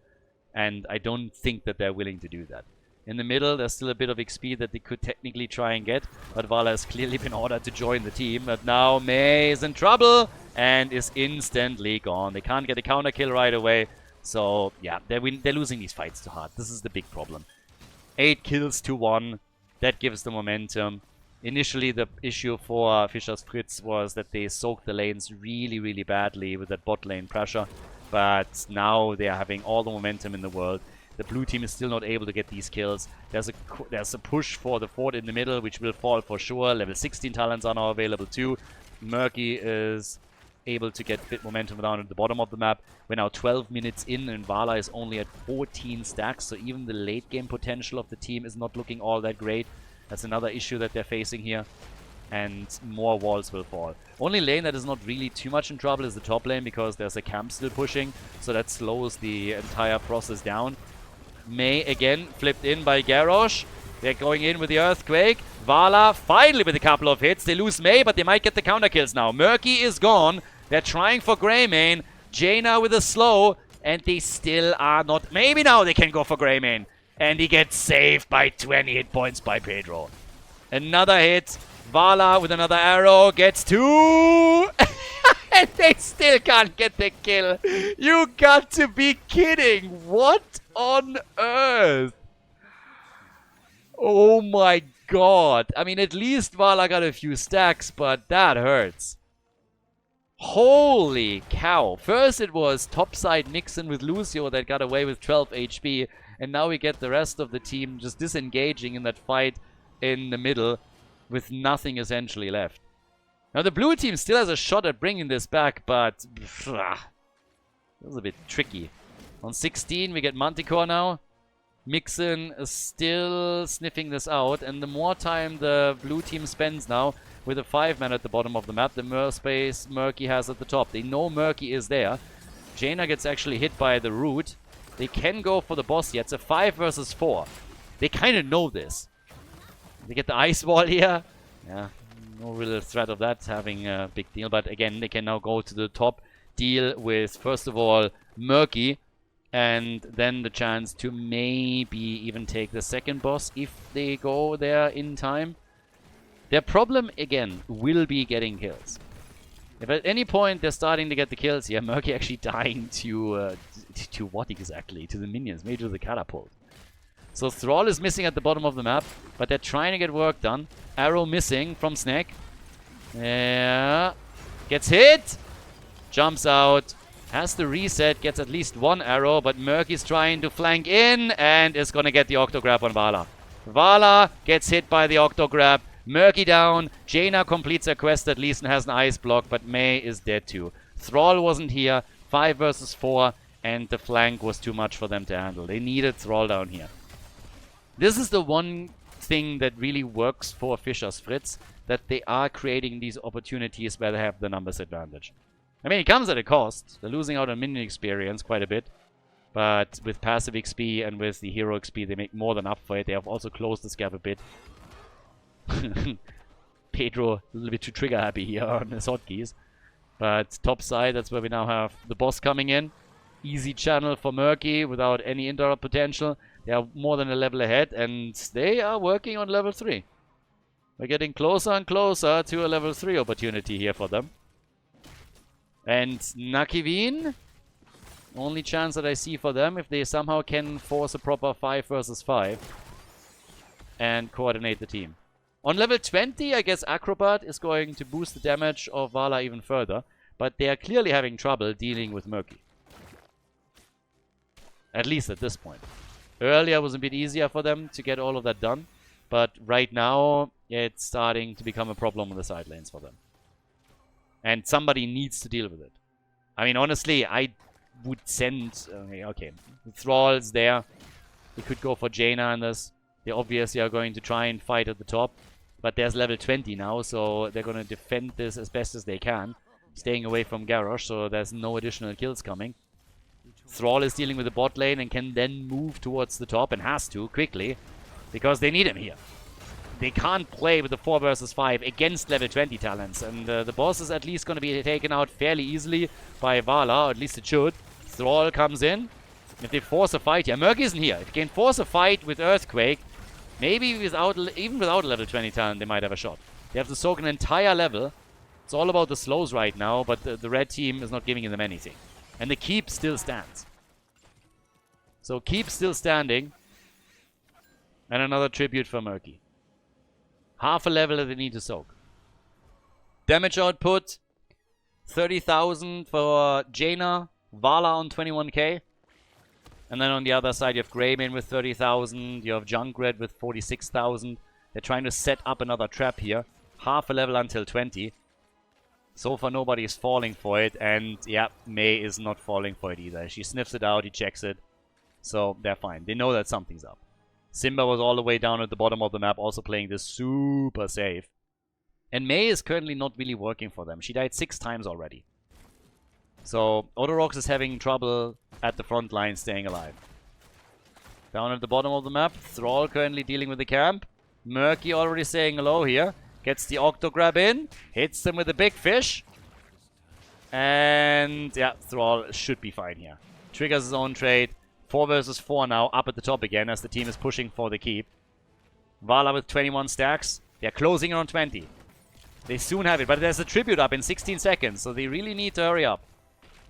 And I don't think that they're willing to do that. In the middle, there's still a bit of XP that they could technically try and get, but Vala has clearly been ordered to join the team. But now Mei is in trouble and is instantly gone. They can't get a counter kill right away. So, yeah, they're losing these fights too hard. This is the big problem. 8 kills to 1. That gives the momentum. Initially, the issue for Fischer's Fritz was that they soaked the lanes really, really badly with that bot lane pressure. But now they are having all the momentum in the world. The blue team is still not able to get these kills. There's a push for the fort in the middle, which will fall for sure. Level 16 talents are now available too. Murky is able to get a bit momentum down at the bottom of the map. We're now 12 minutes in and Vala is only at 14 stacks, so even the late game potential of the team is not looking all that great. That's another issue that they're facing here. And more walls will fall. Only lane that is not really too much in trouble is the top lane, because there's a camp still pushing, so that slows the entire process down. Mei again flipped in by Garrosh. They're going in with the Earthquake. Vala finally with a couple of hits. They lose Mei, but they might get the counter kills now. Murky is gone. They're trying for Greymane. Jaina with a slow, and they still are not. Maybe now they can go for Greymane. And he gets saved by 20 hit points by Pedro. Another hit. Vala with another arrow gets 2. And they still can't get the kill. You got to be kidding. What on earth? Oh my god. I mean, at least Vala got a few stacks, but that hurts. Holy cow. First it was topside Nixon with Lucio that got away with 12 HP. And now we get the rest of the team just disengaging in that fight in the middle with nothing essentially left. Now the blue team still has a shot at bringing this back, but this is a bit tricky. On 16 we get Manticore now. Mixon is still sniffing this out, and the more time the blue team spends now with a 5-man at the bottom of the map, the more space Murky has at the top. They know Murky is there. Jaina gets actually hit by the root. They can go for the boss yet. It's a 5 versus 4. They kind of know this. They get the ice wall here. Yeah, no real threat of that having a big deal. But again, they can now go to the top, deal with, first of all, Murky. And then the chance to maybe even take the second boss if they go there in time. Their problem, again, will be getting kills. If at any point they're starting to get the kills here, Murky actually dying to what exactly? To the minions, maybe to the catapult. So Thrall is missing at the bottom of the map, but they're trying to get work done. Arrow missing from Snake. Yeah. Gets hit. Jumps out. Has the reset, gets at least 1 arrow, but Murky's trying to flank in and is going to get the Octograb on Vala. Vala gets hit by the Octograb. Murky down. Jaina completes her quest at least and has an ice block, but Mei is dead too. Thrall wasn't here. 5 versus 4, and the flank was too much for them to handle. They needed Thrall down here. This is the one thing that really works for Fischer's Fritz, that they are creating these opportunities where they have the numbers advantage. I mean, it comes at a cost. They're losing out on minion experience quite a bit. But with passive XP and with the hero XP, they make more than up for it. They have also closed this gap a bit. Pedro, a little bit too trigger happy here on his hotkeys. But top side, that's where we now have the boss coming in. Easy channel for Murky without any interrupt potential. They are more than a level ahead, and they are working on level 3. We're getting closer and closer to a level 3 opportunity here for them. And Nakivin, only chance that I see for them if they somehow can force a proper 5 versus 5 and coordinate the team. On level 20, I guess Acrobat is going to boost the damage of Vala even further, but they are clearly having trouble dealing with Murky. At least at this point. Earlier was a bit easier for them to get all of that done, but right now it's starting to become a problem on the side lanes for them. And somebody needs to deal with it. I mean, honestly, I would send... okay, the Thrall's there. They could go for Jaina in this. They obviously are going to try and fight at the top. But there's level 20 now, so they're going to defend this as best as they can. Staying away from Garrosh, so there's no additional kills coming. Thrall is dealing with the bot lane and can then move towards the top, and has to, quickly. Because they need him here. They can't play with the 4 versus 5 against level 20 talents. And the boss is at least going to be taken out fairly easily by Vala, or at least it should. Thrall comes in. If they force a fight here, Murky isn't here. If you can force a fight with Earthquake, maybe even without a level 20 talent, they might have a shot. They have to soak an entire level. It's all about the slows right now, but the red team is not giving them anything. And the keep still stands. So keep still standing. And another tribute for Murky. Half a level that they need to soak. Damage output, 30,000 for Jaina. Vala on 21k. And then on the other side, you have Greymane with 30,000. You have Junkrat with 46,000. They're trying to set up another trap here. Half a level until 20. So far, nobody is falling for it. And, yeah, Mei is not falling for it either. She sniffs it out. He checks it. So, they're fine. They know that something's up. Simba was all the way down at the bottom of the map, also playing this super safe. And Mei is currently not really working for them. She died 6 times already. So, Odorox is having trouble at the front line staying alive. Down at the bottom of the map, Thrall currently dealing with the camp. Murky already saying hello here. Gets the Octo Grab in. Hits them with a big fish. And, yeah, Thrall should be fine here. Triggers his own trade. 4 versus 4 now, up at the top again as the team is pushing for the keep. Vala with 21 stacks. They're closing in on 20. They soon have it, but there's a tribute up in 16 seconds, so they really need to hurry up.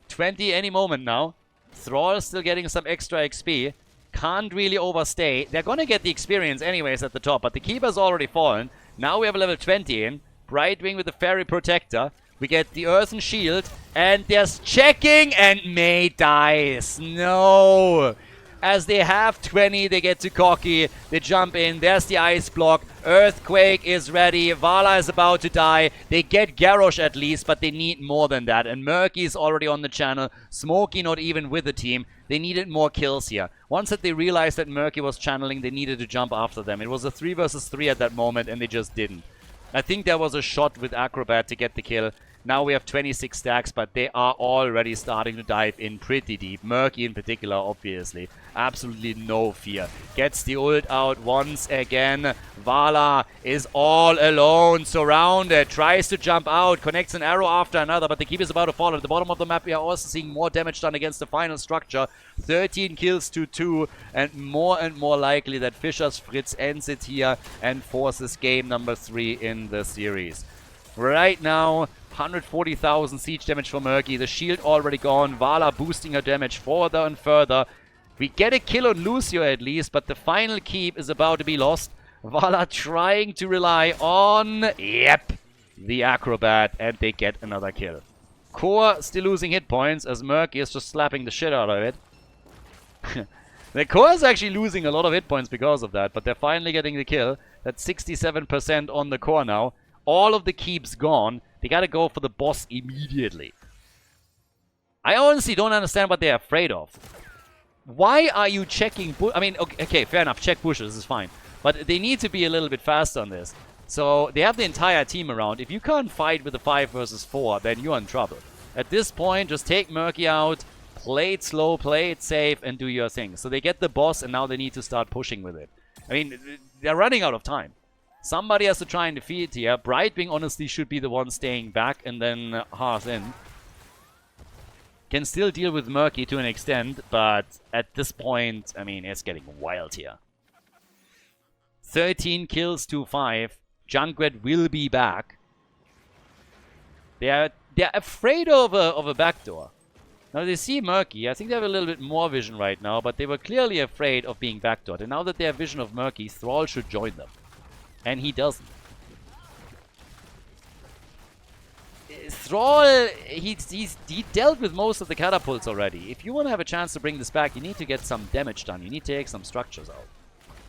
20 any moment now. Thrall still getting some extra XP. Can't really overstay. They're gonna get the experience anyways at the top, but the keeper's already fallen. Now we have a level 20 in. Brightwing with the Fairy Protector. We get the Earthen Shield. And there's checking, and Mei dies. No! As they have 20, they get too cocky. They jump in. There's the Ice Block. Earthquake is ready. Vala is about to die. They get Garrosh at least, but they need more than that. And Murky is already on the channel. Smokey not even with the team. They needed more kills here. Once that they realized that Murky was channeling, they needed to jump after them. It was a 3 versus 3 at that moment, and they just didn't. I think there was a shot with Acrobat to get the kill. Now we have 26 stacks, but they are already starting to dive in pretty deep. Murky in particular, obviously. Absolutely no fear. Gets the ult out once again. Vala is all alone, surrounded. Tries to jump out. Connects an arrow after another, but the keep is about to fall. At the bottom of the map, we are also seeing more damage done against the final structure. 13 kills to 2, and more likely that Fischer's Fritz ends it here and forces game number 3 in the series. Right now, 140,000 siege damage for Murky. The shield already gone. Vala boosting her damage further and further. We get a kill on Lucio at least, but the final keep is about to be lost. Vala trying to rely on, yep, the Acrobat, and they get another kill. Core still losing hit points as Murky is just slapping the shit out of it. The Core is actually losing a lot of hit points because of that, but they're finally getting the kill. That's 67% on the Core now. All of the keeps gone. They gotta go for the boss immediately. I honestly don't understand what they're afraid of. Why are you checking... I mean, okay, fair enough. Check bushes is fine. But they need to be a little bit fast on this. So they have the entire team around. If you can't fight with a 5 versus 4, then you're in trouble. At this point, just take Murky out. Play it slow, play it safe, and do your thing. So they get the boss, and now they need to start pushing with it. I mean, they're running out of time. Somebody has to try and defeat here. Brightwing honestly should be the one staying back and then Hearth in. Can still deal with Murky to an extent, but at this point, I mean, it's getting wild here. 13 kills to 5. Junkrat will be back. They're afraid of a backdoor. Now they see Murky. I think they have a little bit more vision right now, but they were clearly afraid of being backdoored. And now that they have vision of Murky, Thrall should join them. And he doesn't. Thrall, he dealt with most of the catapults already. If you want to have a chance to bring this back, you need to get some damage done. You need to take some structures out.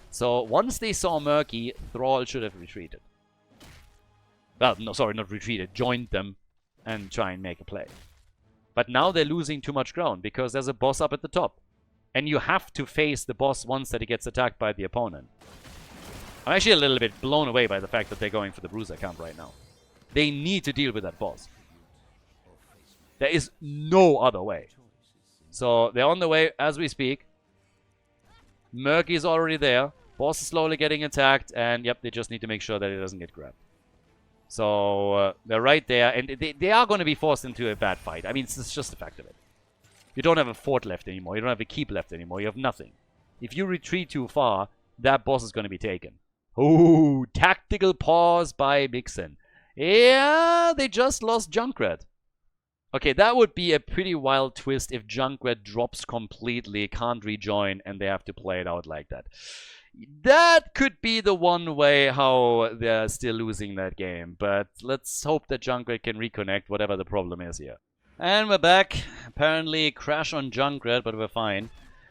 So once they saw Murky, Thrall should have retreated. Well, no, sorry, not retreated. Joined them and try and make a play. But now they're losing too much ground because there's a boss up at the top. And you have to face the boss once that he gets attacked by the opponent. I'm actually a little bit blown away by the fact that they're going for the Bruiser camp right now. They need to deal with that boss. There is no other way. So they're on the way as we speak. Murky is already there. Boss is slowly getting attacked. And yep, they just need to make sure that it doesn't get grabbed. So they're right there. And they are going to be forced into a bad fight. I mean, it's just the fact of it. You don't have a fort left anymore. You don't have a keep left anymore. You have nothing. If you retreat too far, that boss is going to be taken. Ooh, tactical pause by Vixen. Yeah, they just lost Junkrat. Okay, that would be a pretty wild twist if Junkrat drops completely, can't rejoin, and they have to play it out like that. That could be the one way how they're still losing that game. But let's hope that Junkrat can reconnect, whatever the problem is here. And we're back. Apparently crash on Junkrat, but we're fine.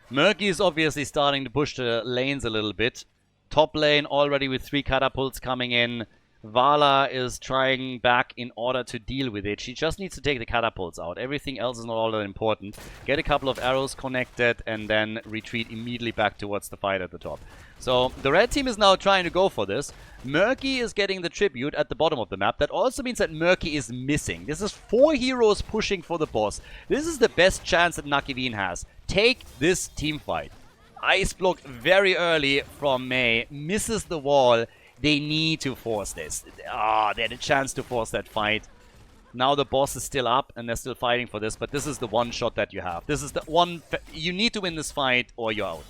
Murky is obviously starting to push the lanes a little bit. Top lane already with 3 catapults coming in. Vala is trying back in order to deal with it. She just needs to take the catapults out. Everything else is not all that important. Get a couple of arrows connected and then retreat immediately back towards the fight at the top. So the red team is now trying to go for this. Murky is getting the tribute at the bottom of the map. That also means that Murky is missing. This is 4 heroes pushing for the boss. This is the best chance that Nakiveen has. Take this team fight. Ice blocked very early from Mei. Misses the wall. They need to force this. They had a chance to force that fight. Now the boss is still up and they're still fighting for this. But this is the one shot that you have. This is the one... You need to win this fight or you're out.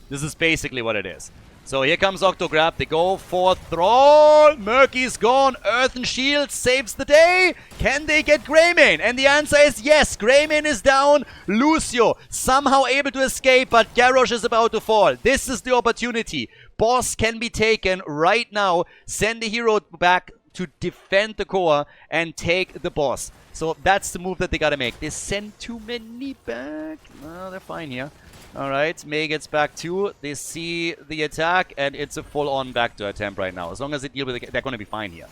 This is basically what it is. So here comes Octograb. They go for Thrall. Murky's gone. Earth and Shield saves the day. Can they get Greymane? And the answer is yes. Greymane is down. Lucio somehow able to escape, but Garrosh is about to fall. This is the opportunity. Boss can be taken right now. Send the hero back to defend the core and take the boss. So that's the move that they gotta make. They send too many back. No, they're fine here. Alright, Mei gets back too. They see the attack, and it's a full-on backdoor attempt right now. As long as they deal with it, they're going to be fine here.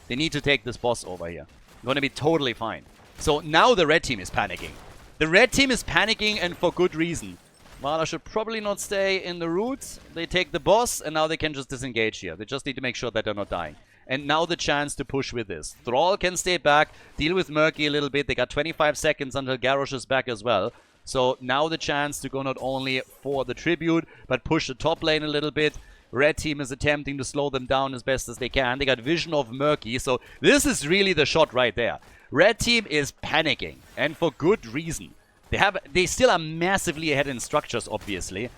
They need to take this boss over here. They're going to be totally fine. So now the red team is panicking. The red team is panicking, and for good reason. Vala should probably not stay in the route. They take the boss, and now they can just disengage here. They just need to make sure that they're not dying. And now the chance to push with this. Thrall can stay back, deal with Murky a little bit. They got 25 seconds until Garrosh is back as well. So now the chance to go not only for the tribute, but push the top lane a little bit. Red team is attempting to slow them down as best as they can. They got vision of Murky, so this is really the shot right there. Red team is panicking, and for good reason. They still are massively ahead in structures, obviously,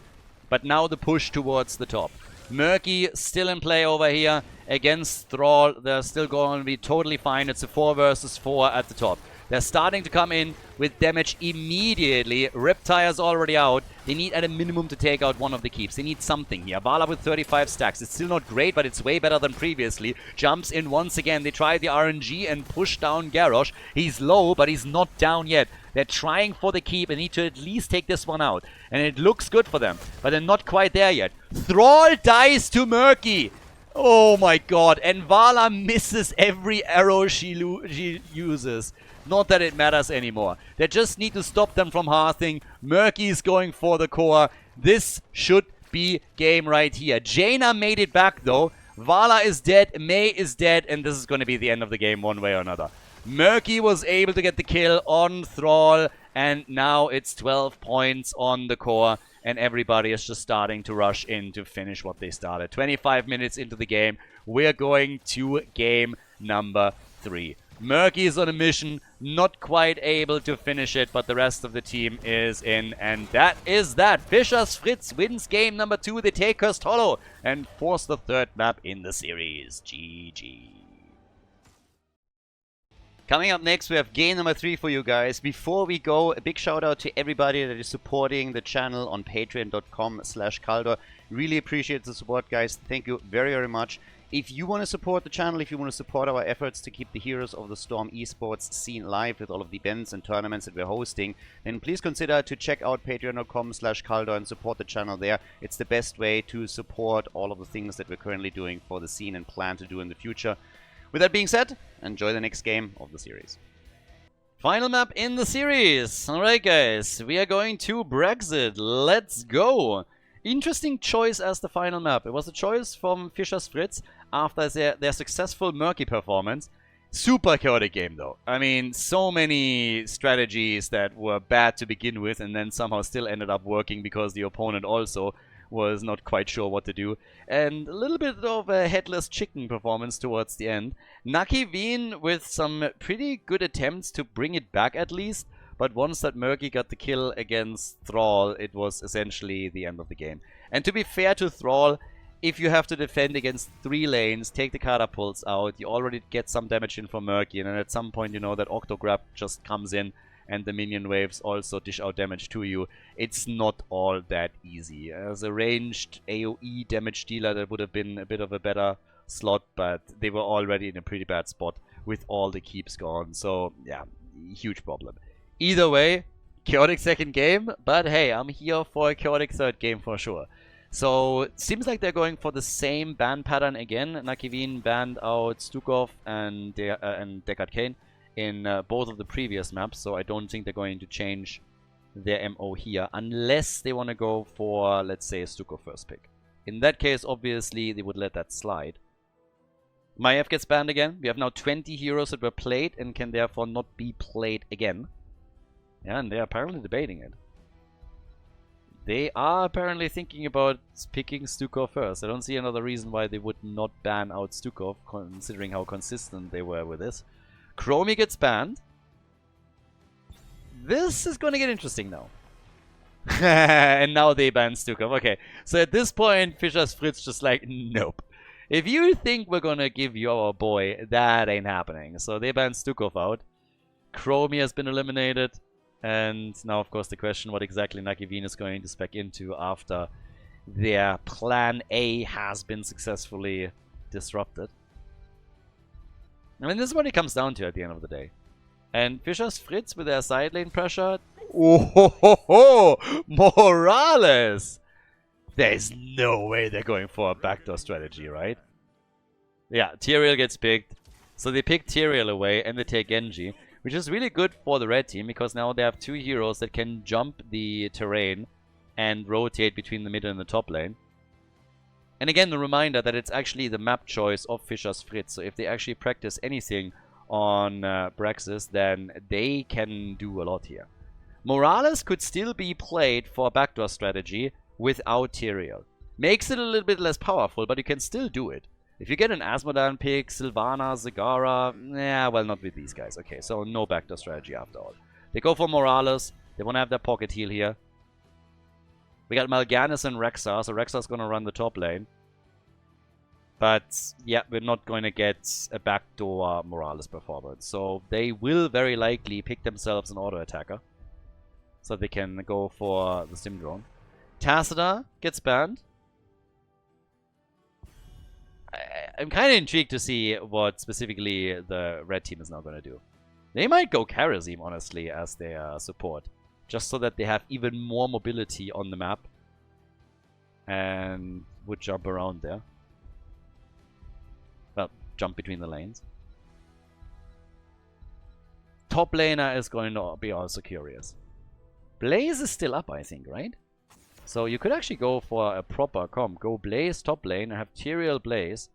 but now the push towards the top. Murky still in play over here against Thrall. They're still going to be totally fine. It's a 4 versus 4 at the top. They're starting to come in with damage immediately. Riptire's already out. They need at a minimum to take out one of the keeps. They need something here. Vala with 35 stacks. It's still not great, but it's way better than previously. Jumps in once again. They try the RNG and push down Garrosh. He's low, but he's not down yet. They're trying for the keep and need to at least take this one out. And it looks good for them, but they're not quite there yet. Thrall dies to Murky. Oh my god. And Vala misses every arrow she uses. Not that it matters anymore. They just need to stop them from hearthing. Murky is going for the core. This should be game right here. Jaina made it back though. Vala is dead. Mei is dead. And this is going to be the end of the game one way or another. Murky was able to get the kill on Thrall. And now it's 12 points on the core. And everybody is just starting to rush in to finish what they started. 25 minutes into the game. We're going to game number 3. Murky is on a mission, not quite able to finish it, but the rest of the team is in, and that is that. Fischer's Fritz wins game number 2. They take Cursed Hollow and force the 3rd map in the series. GG. Coming up next, we have game number 3 for you guys. Before we go, a big shout out to everybody that is supporting the channel on patreon.com/Khaldor. Really appreciate the support, guys. Thank you very, very much. If you want to support the channel, if you want to support our efforts to keep the Heroes of the Storm esports scene live with all of the events and tournaments that we're hosting, then please consider to check out patreon.com/Khaldor and support the channel there. It's the best way to support all of the things that we're currently doing for the scene and plan to do in the future. With that being said, enjoy the next game of the series. Final map in the series. Alright guys, we are going to Brexit. Let's go. Interesting choice as the final map. It was a choice from Fischer's Fritz after their successful Murky performance. Super chaotic game though. I mean, so many strategies that were bad to begin with and then somehow still ended up working because the opponent also was not quite sure what to do. And a little bit of a headless chicken performance towards the end. Nucky Wien with some pretty good attempts to bring it back at least. But once that Murky got the kill against Thrall, it was essentially the end of the game. And to be fair to Thrall, if you have to defend against 3 lanes, take the catapults out, you already get some damage in from Murky, and then at some point you know that Octograb just comes in and the minion waves also dish out damage to you. It's not all that easy. As a ranged AoE damage dealer, that would have been a bit of a better slot, but they were already in a pretty bad spot with all the keeps gone. So yeah, huge problem. Either way, chaotic second game, but hey, I'm here for a chaotic third game for sure. So, it seems like they're going for the same ban pattern again. Nucky Wien banned out Stukov and Deckard Cain in both of the previous maps, so I don't think they're going to change their MO here, unless they want to go for, let's say, Stukov first pick. In that case, obviously, they would let that slide. Maiev gets banned again. We have now 20 heroes that were played and can therefore not be played again. Yeah, and they're apparently debating it. They are apparently thinking about picking Stukov first. I don't see another reason why they would not ban out Stukov, considering how consistent they were with this. Chromie gets banned. This is going to get interesting now. And now they ban Stukov. Okay, so at this point, Fischer's Fritz just like, nope. If you think we're going to give you our boy, that ain't happening. So they ban Stukov out. Chromie has been eliminated. And now, of course, the question what exactly Nucky Wien is going to spec into after their plan A has been successfully disrupted. I mean, this is what it comes down to at the end of the day. And Fischer's Fritz with their side lane pressure. Oh ho ho ho! Morales! There's no way they're going for a backdoor strategy, right? Yeah, Tyrael gets picked. So they pick Tyrael away and they take Genji. Which is really good for the red team, because now they have 2 heroes that can jump the terrain and rotate between the mid and the top lane. And again, the reminder that it's actually the map choice of Fischer's Fritz. So if they actually practice anything on Braxis, then they can do a lot here. Morales could still be played for a backdoor strategy without Tyrael. Makes it a little bit less powerful, but you can still do it. If you get an Asmodan pick, Sylvana, Zagara, yeah, well, not with these guys. Okay, so no backdoor strategy after all. They go for Morales. They want to have their pocket heal here. We got Mal'Ganis and Rexxar, so Rexxar's going to run the top lane. But, yeah, we're not going to get a backdoor Morales performance. So they will very likely pick themselves an auto-attacker. So they can go for the Stim Drone. Tassadar gets banned. I'm kind of intrigued to see what specifically the red team is now going to do. They might go Karazim, honestly, as their support. Just so that they have even more mobility on the map. And would jump around there. Well, jump between the lanes. Top laner is going to be also curious. Blaze is still up, I think, right? So you could actually go for a proper comp. Go Blaze top lane and have Tyrael Blaze,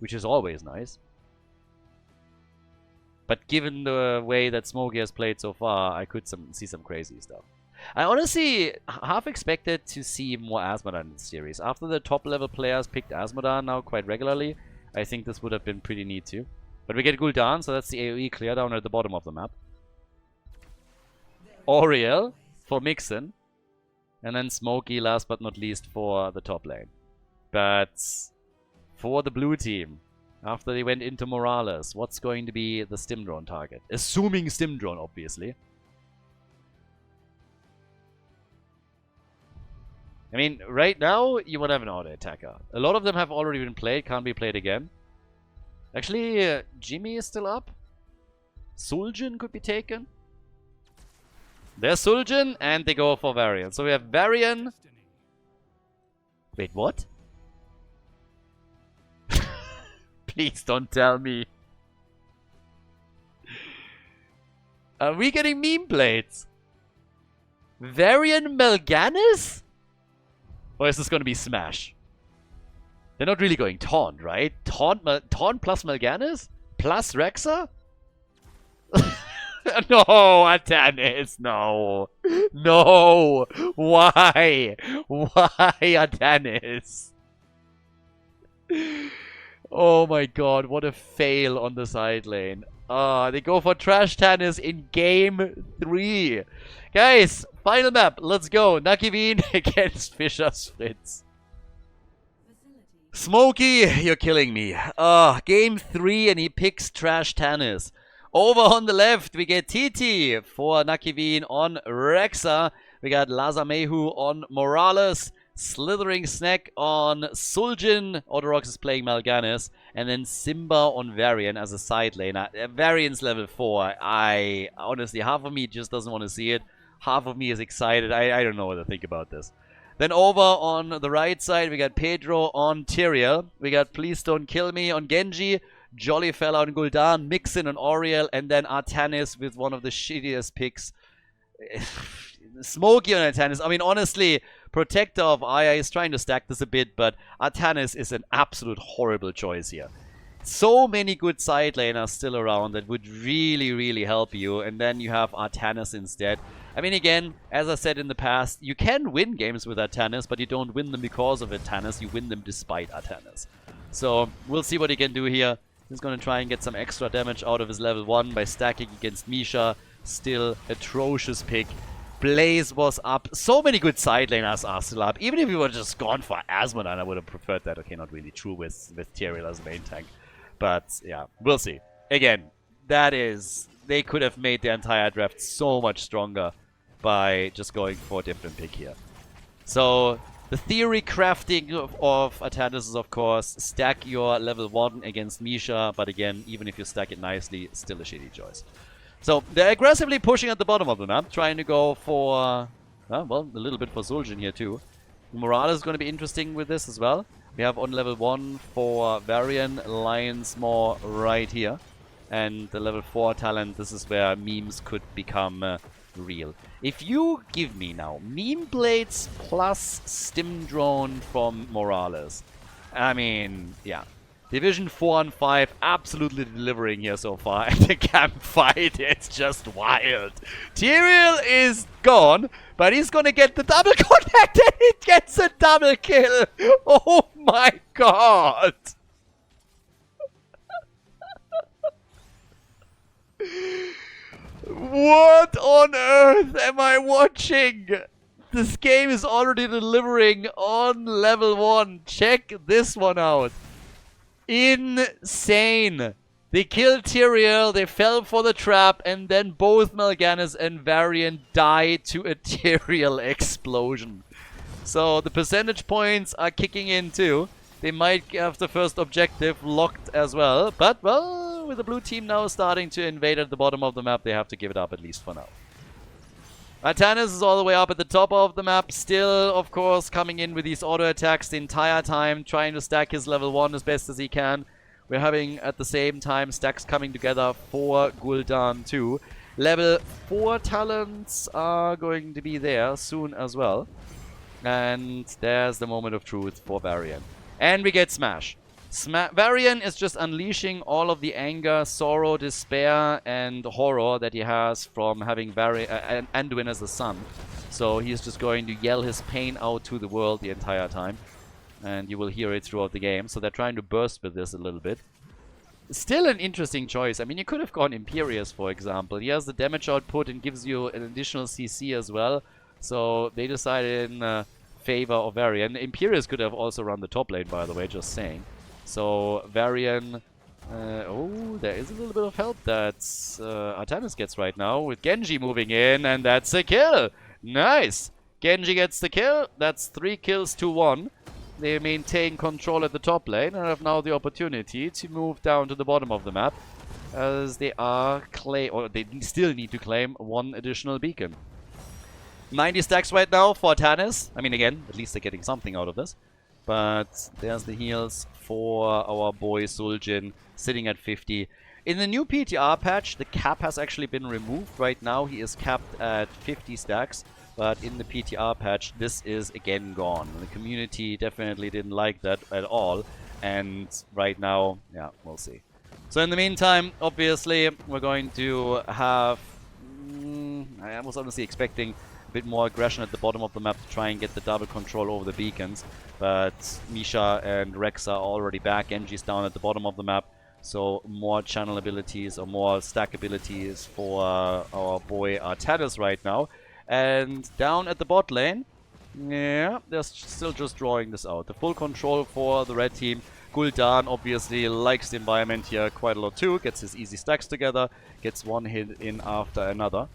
which is always nice. But given the way that Smokey has played so far, I could see some crazy stuff. I honestly half expected to see more Asmodan in the series. After the top level players picked Asmodan now quite regularly, I think this would have been pretty neat too. But we get Gul'dan, so that's the AoE clear down at the bottom of the map. Auriel for Mixon. And then Smokey, last but not least, for the top lane. But for the blue team, after they went into Morales, what's going to be the Stim Drone target? Assuming Stim Drone, obviously. I mean, right now, you would have an auto-attacker. A lot of them have already been played, can't be played again. Actually, Jimmy is still up. Suljin could be taken. There's Suljin, and they go for Varian. So we have Varian. Wait, what? Please don't tell me. Are we getting meme plates? Varian Mal'Ganis? Or is this going to be Smash? They're not really going Taunt, right? Taunt plus Mal'Ganis? Plus Rexa? No, Atanis, no. No. Why? Why, Atanis? Oh my god, what a fail on the side lane. They go for Trash Tannis in game 3. Guys, final map. Let's go. Nakiveen against Fischer's Fritz. Smokey, you're killing me. Game 3 and he picks Trash Tannis. Over on the left, we get TT for Nakiveen on Rexa. We got Lazamehu on Morales. Slithering Snack on Suljin. Autorox is playing Mal'Ganis. And then Simba on Varian as a side laner. Varian's level 4. Honestly, half of me just doesn't want to see it. Half of me is excited. I don't know what to think about this. Then over on the right side, we got Pedro on Tyrael. We got Please Don't Kill Me on Genji. Jolly Fella on Gul'dan. Mixin on Oriel. And then Artanis with one of the shittiest picks. Smokey on Artanis. I mean, honestly, Protector of Aya is trying to stack this a bit, but Artanis is an absolute horrible choice here. So many good side laners still around that would really, really help you, and then you have Artanis instead. I mean, again, as I said in the past, you can win games with Artanis, but you don't win them because of Artanis, you win them despite Artanis. So, we'll see what he can do here. He's going to try and get some extra damage out of his level 1 by stacking against Misha. Still atrocious pick. Blaze was up. So many good side laners are still up. Even if we were just gone for Asmodine, I would have preferred that. Okay, not really true with Tyrael as main tank. But, yeah, we'll see. Again, that is... They could have made the entire draft so much stronger by just going for a different pick here. So, the theory crafting of Artanis is, of course, stack your level 1 against Misha. But again, even if you stack it nicely, still a shitty choice. So, they're aggressively pushing at the bottom of the map, trying to go for, well, a little bit for Suljin here too. Morales is going to be interesting with this as well. We have on level 1 for Varian, Lions more right here. And the level 4 talent, this is where memes could become real. If you give me now Meme Blades plus Stim Drone from Morales, I mean, yeah. Division 4 and 5 absolutely delivering here so far. And the camp fight, it's just wild. Tyrael is gone, but he's gonna get the double connect and he gets a double kill. Oh my god. What on earth am I watching? This game is already delivering on level 1. Check this one out. Insane. They killed Tyrael, they fell for the trap, and then both Mal'Ganis and Varian died to a Tyrael explosion. So the percentage points are kicking in too. They might have the first objective locked as well. But, well, with the blue team now starting to invade at the bottom of the map, they have to give it up at least for now. Artanis is all the way up at the top of the map, still, of course, coming in with these auto attacks the entire time, trying to stack his level 1 as best as he can. We're having, at the same time, stacks coming together for Gul'dan too. Level 4 talents are going to be there soon as well. And there's the moment of truth for Varian. And we get Smash. Varian is just unleashing all of the anger, sorrow, despair, and horror that he has from having Anduin as a son. So he's just going to yell his pain out to the world the entire time. And you will hear it throughout the game. So they're trying to burst with this a little bit. Still an interesting choice. I mean, you could have gone Imperius, for example. He has the damage output and gives you an additional CC as well. So they decided in favor of Varian. Imperius could have also run the top lane, by the way, just saying. So, Varian... oh, there is a little bit of help that Artanis gets right now with Genji moving in, and that's a kill! Nice! Genji gets the kill. That's 3 kills to 1. They maintain control at the top lane and have now the opportunity to move down to the bottom of the map, as they are they still need to claim 1 additional beacon. 90 stacks right now for Artanis. I mean, again, at least they're getting something out of this. But there's the heals for our boy Suljin, sitting at 50. In the new PTR patch, the cap has actually been removed. Right now, he is capped at 50 stacks. but in the PTR patch, this is again gone. The community definitely didn't like that at all, and right now, yeah, we'll see. So in the meantime, obviously, we're going to have... I was honestly expecting a bit more aggression at the bottom of the map to try and get the double control over the beacons, but Misha and Rex are already back. Genji's down at the bottom of the map, so more channel abilities or more stack abilities for our boy Artanis right now. And down at the bot lane, yeah, they're still just drawing this out. The full control for the red team. Gul'dan obviously likes the environment here quite a lot too. Gets his easy stacks together. Gets one hit in after another.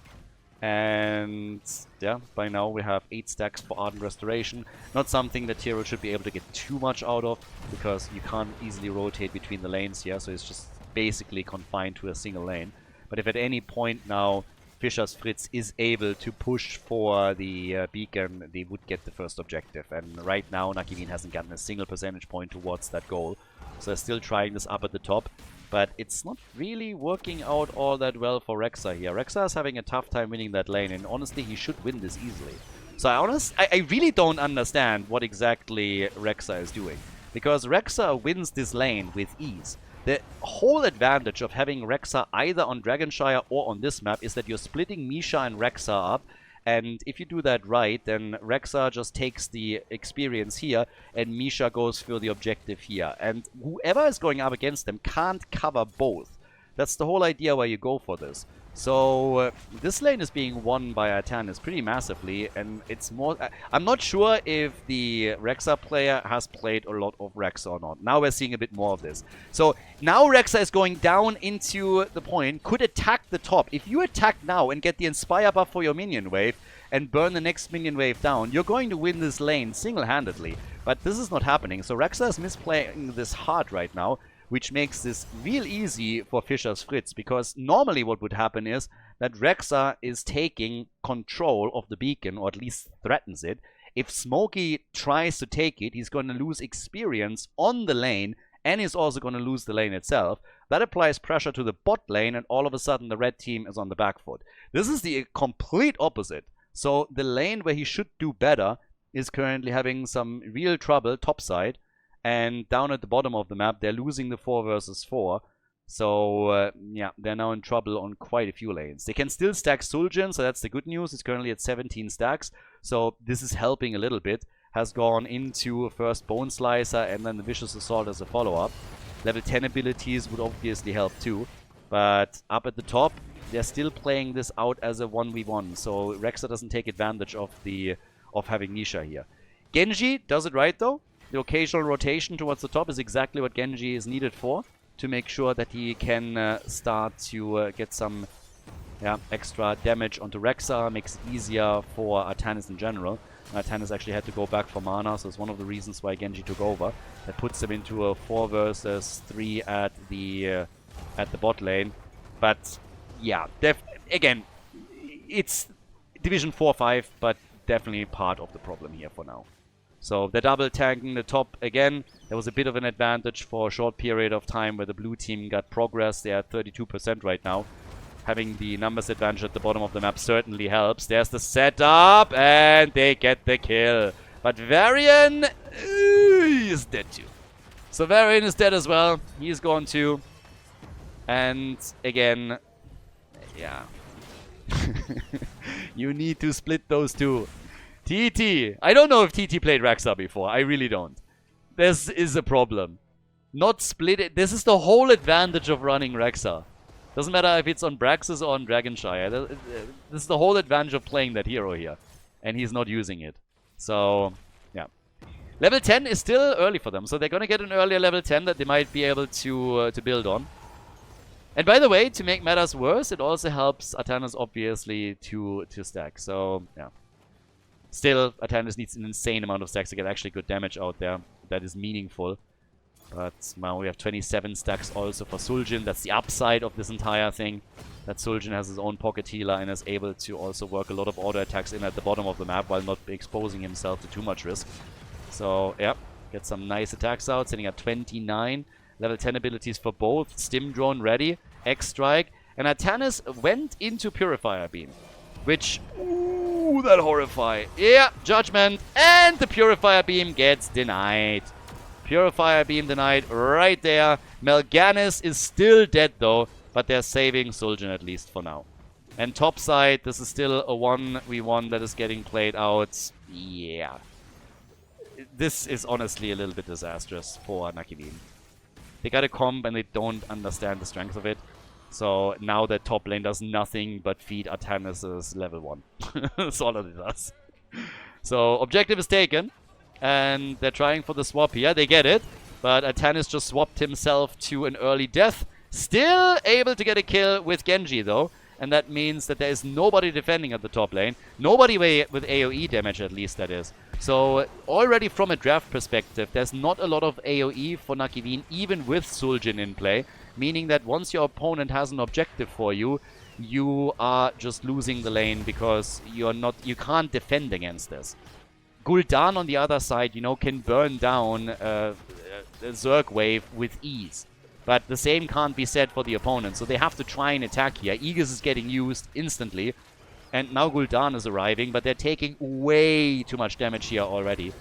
And yeah, by now we have 8 stacks for Ardent Restoration. Not something that Tiro should be able to get too much out of, because you can't easily rotate between the lanes here. So it's just basically confined to a single lane. But if at any point now Fischer's Fritz is able to push for the beacon, they would get the first objective. And right now, Nakivin hasn't gotten a single percentage point towards that goal. So they're still trying this up at the top. But it's not really working out all that well for Rexa here. Rexa is having a tough time winning that lane, and honestly, he should win this easily. So I really don't understand what exactly Rexa is doing. Because Rexa wins this lane with ease. The whole advantage of having Rexa either on Dragonshire or on this map is that you're splitting Misha and Rexa up, and if you do that right, then Rexa just takes the experience here, and Misha goes for the objective here. And whoever is going up against them can't cover both. That's the whole idea why you go for this. So this lane is being won by Artanis pretty massively, and it's more... I'm not sure if the Rexa player has played a lot of Rexa or not. Now we're seeing a bit more of this. So now Rexa is going down into the point, could attack the top. If you attack now and get the Inspire buff for your minion wave and burn the next minion wave down, you're going to win this lane single-handedly. But this is not happening, so Rexa is misplaying this hard right now, which makes this real easy for Fischer's Fritz, because normally what would happen is that Rexa is taking control of the beacon, or at least threatens it. If Smokey tries to take it, he's going to lose experience on the lane, and he's also going to lose the lane itself. That applies pressure to the bot lane, and all of a sudden the red team is on the back foot. This is the complete opposite. So the lane where he should do better is currently having some real trouble topside. And down at the bottom of the map, they're losing the 4 versus 4. So, yeah, they're now in trouble on quite a few lanes. They can still stack Suljin, so that's the good news. It's currently at 17 stacks. So, this is helping a little bit. Has gone into first Bone Slicer and then the Vicious Assault as a follow-up. Level 10 abilities would obviously help too. But up at the top, they're still playing this out as a 1v1. So, Rexa doesn't take advantage of having Nisha here. Genji does it right, though. The occasional rotation towards the top is exactly what Genji is needed for, to make sure that he can start to get some extra damage onto Rexa, makes it easier for Artanis in general. Artanis actually had to go back for mana, so it's one of the reasons why Genji took over. That puts him into a 4 versus 3 at the bot lane. But yeah, again, it's Division 4-5, but definitely part of the problem here for now. So they're double tanking the top again. There was a bit of an advantage for a short period of time where the blue team got progress. They're at 32% right now. Having the numbers advantage at the bottom of the map certainly helps. There's the setup, and they get the kill. But Varian is dead too. So Varian is dead as well. He's gone too. And again, yeah. You need to split those two. TT. I don't know if TT played Rexa before. I really don't. This is a problem. Not split it. This is the whole advantage of running Rexa. Doesn't matter if it's on Braxis or on Dragonshire. This is the whole advantage of playing that hero here. And he's not using it. So, yeah. Level 10 is still early for them. So they're going to get an earlier level 10 that they might be able to build on. And by the way, to make matters worse, it also helps Artanis obviously to stack. So, yeah. Still, Artanis needs an insane amount of stacks to get actually good damage out there. That is meaningful. But now we have 27 stacks also for Suljin. That's the upside of this entire thing. That Suljin has his own pocket healer and is able to also work a lot of auto attacks in at the bottom of the map while not exposing himself to too much risk. So, yeah, get some nice attacks out. Sitting at 29. Level 10 abilities for both. Stim Drone ready. X-Strike. And Artanis went into Purifier Beam. Which, ooh, that Horrify. Yeah, Judgment. And the Purifier Beam gets denied. Purifier Beam denied right there. Melganis is still dead though, but they're saving Suljin at least for now. And top side, this is still a 1v1 that is getting played out. Yeah. This is honestly a little bit disastrous for Nakivin. They got a comp and they don't understand the strength of it. So now that top lane does nothing but feed Artanis' level 1. That's all it does. So objective is taken. And they're trying for the swap here. They get it. But Artanis just swapped himself to an early death. Still able to get a kill with Genji though. And that means that there is nobody defending at the top lane. Nobody with AoE damage at least, that is. So already from a draft perspective, there's not a lot of AoE for Nakivin, even with Suljin in play. Meaning that once your opponent has an objective for you, you are just losing the lane because you can't defend against this. Gul'dan on the other side, you know, can burn down a Zerg wave with ease. But the same can't be said for the opponent, so they have to try and attack here. Aegis is getting used instantly, and now Gul'dan is arriving, but they're taking way too much damage here already.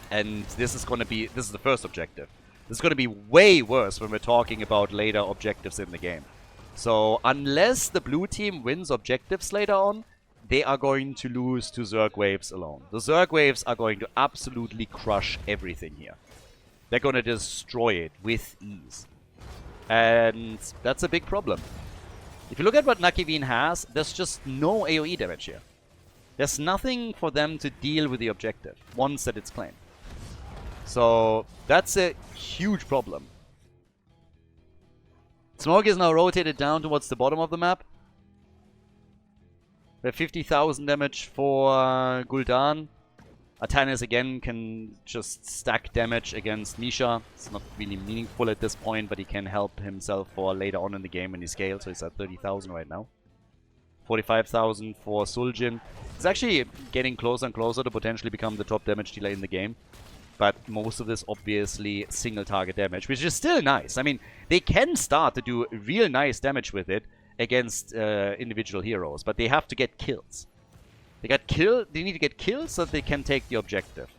And this is the first objective. This is going to be way worse when we're talking about later objectives in the game. So unless the blue team wins objectives later on, they are going to lose to Zerg waves alone. The Zerg waves are going to absolutely crush everything here. They're going to destroy it with ease. And that's a big problem. If you look at what Nakivin has, there's just no AoE damage here. There's nothing for them to deal with the objective once that it's claimed. So that's a huge problem. Smoke is now rotated down towards the bottom of the map. We have 50,000 damage for Gul'dan. Artanis again can just stack damage against Misha. It's not really meaningful at this point, but he can help himself for later on in the game when he scales. So he's at 30,000 right now. 45,000 for Suljin. He's actually getting closer and closer to potentially become the top damage dealer in the game. But most of this obviously single target damage, which is still nice. I mean, they can start to do real nice damage with it against individual heroes, but they have to get kills. They need to get kills so that they can take the objective.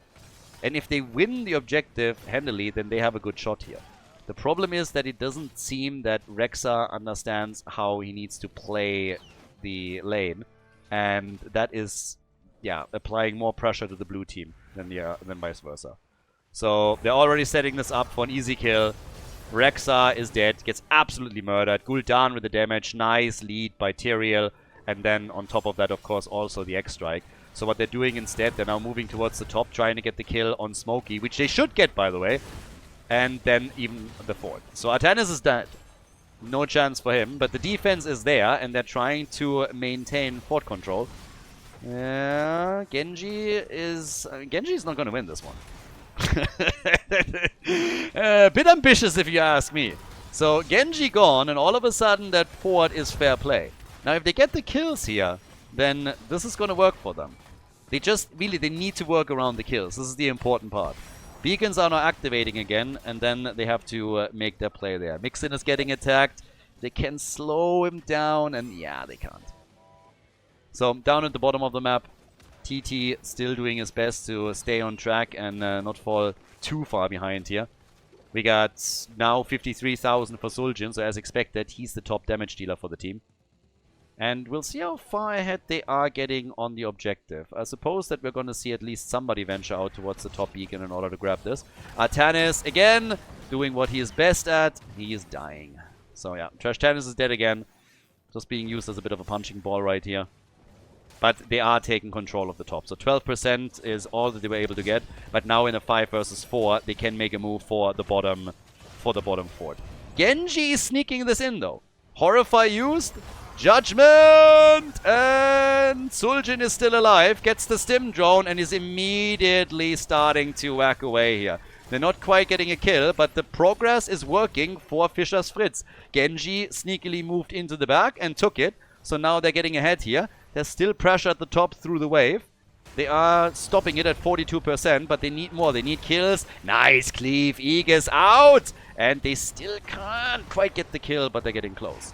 And if they win the objective handily, then they have a good shot here. The problem is that it doesn't seem that Rexa understands how he needs to play the lane. And that is, yeah, applying more pressure to the blue team than vice versa. So they're already setting this up for an easy kill. Rexa is dead, gets absolutely murdered. Gul'dan with the damage, nice lead by Tyrael. And then on top of that, of course, also the X-Strike. So what they're doing instead, they're now moving towards the top, trying to get the kill on Smokey, which they should get, by the way. And then even the fort. So Artanis is dead. No chance for him, but the defense is there, and they're trying to maintain fort control. Genji is not going to win this one. A bit ambitious, if you ask me. So Genji gone, and all of a sudden that fort is fair play. Now, if they get the kills here, then this is going to work for them. They need to work around the kills. This is the important part. Beacons are now activating again, and then they have to make their play there. Mixin is getting attacked. They can slow him down, and yeah, they can't. So, down at the bottom of the map, TT still doing his best to stay on track and not fall too far behind here. We got now 53,000 for Suljin, so as expected, he's the top damage dealer for the team. And we'll see how far ahead they are getting on the objective. I suppose that we're going to see at least somebody venture out towards the top beacon in order to grab this. Artanis, again, doing what he is best at. He is dying. So yeah, Trash Tanis is dead again. Just being used as a bit of a punching ball right here. But they are taking control of the top. So 12% is all that they were able to get. But now in a 5 versus 4, they can make a move for the bottom fort. Genji is sneaking this in though. Horrify used. Judgment! And Suljin is still alive, gets the stim drone, and is immediately starting to whack away here. They're not quite getting a kill, but the progress is working for Fischer's Fritz. Genji sneakily moved into the back and took it, so now they're getting ahead here. There's still pressure at the top through the wave. They are stopping it at 42%, but they need more. They need kills. Nice cleave. Aegis out! And they still can't quite get the kill, but they're getting close.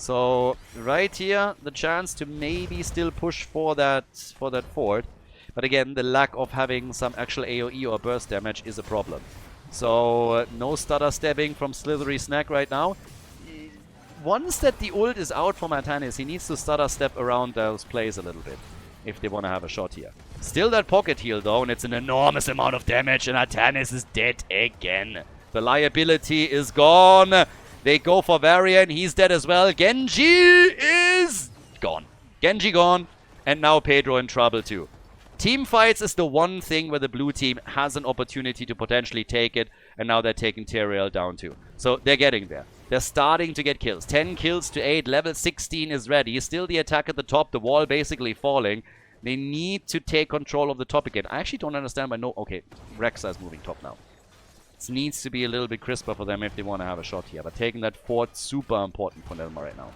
So right here, the chance to maybe still push for that fort. But again, the lack of having some actual AoE or burst damage is a problem. So no stutter stabbing from Slithery Snack right now. Once that the ult is out from Atanis, he needs to stutter step around those plays a little bit if they want to have a shot here. Still that pocket heal though, and it's an enormous amount of damage, and Atanis is dead again. The liability is gone. They go for Varian, he's dead as well. Genji is gone. Genji gone, and now Pedro in trouble too. Team fights is the one thing where the blue team has an opportunity to potentially take it, and now they're taking Teriel down too. So they're getting there. They're starting to get kills. 10 kills to 8, level 16 is ready. Still the attack at the top, the wall basically falling. They need to take control of the top again. I actually don't understand why no... Okay, Rexa is moving top now. It needs to be a little bit crisper for them if they want to have a shot here. But taking that fort, super important for them right now.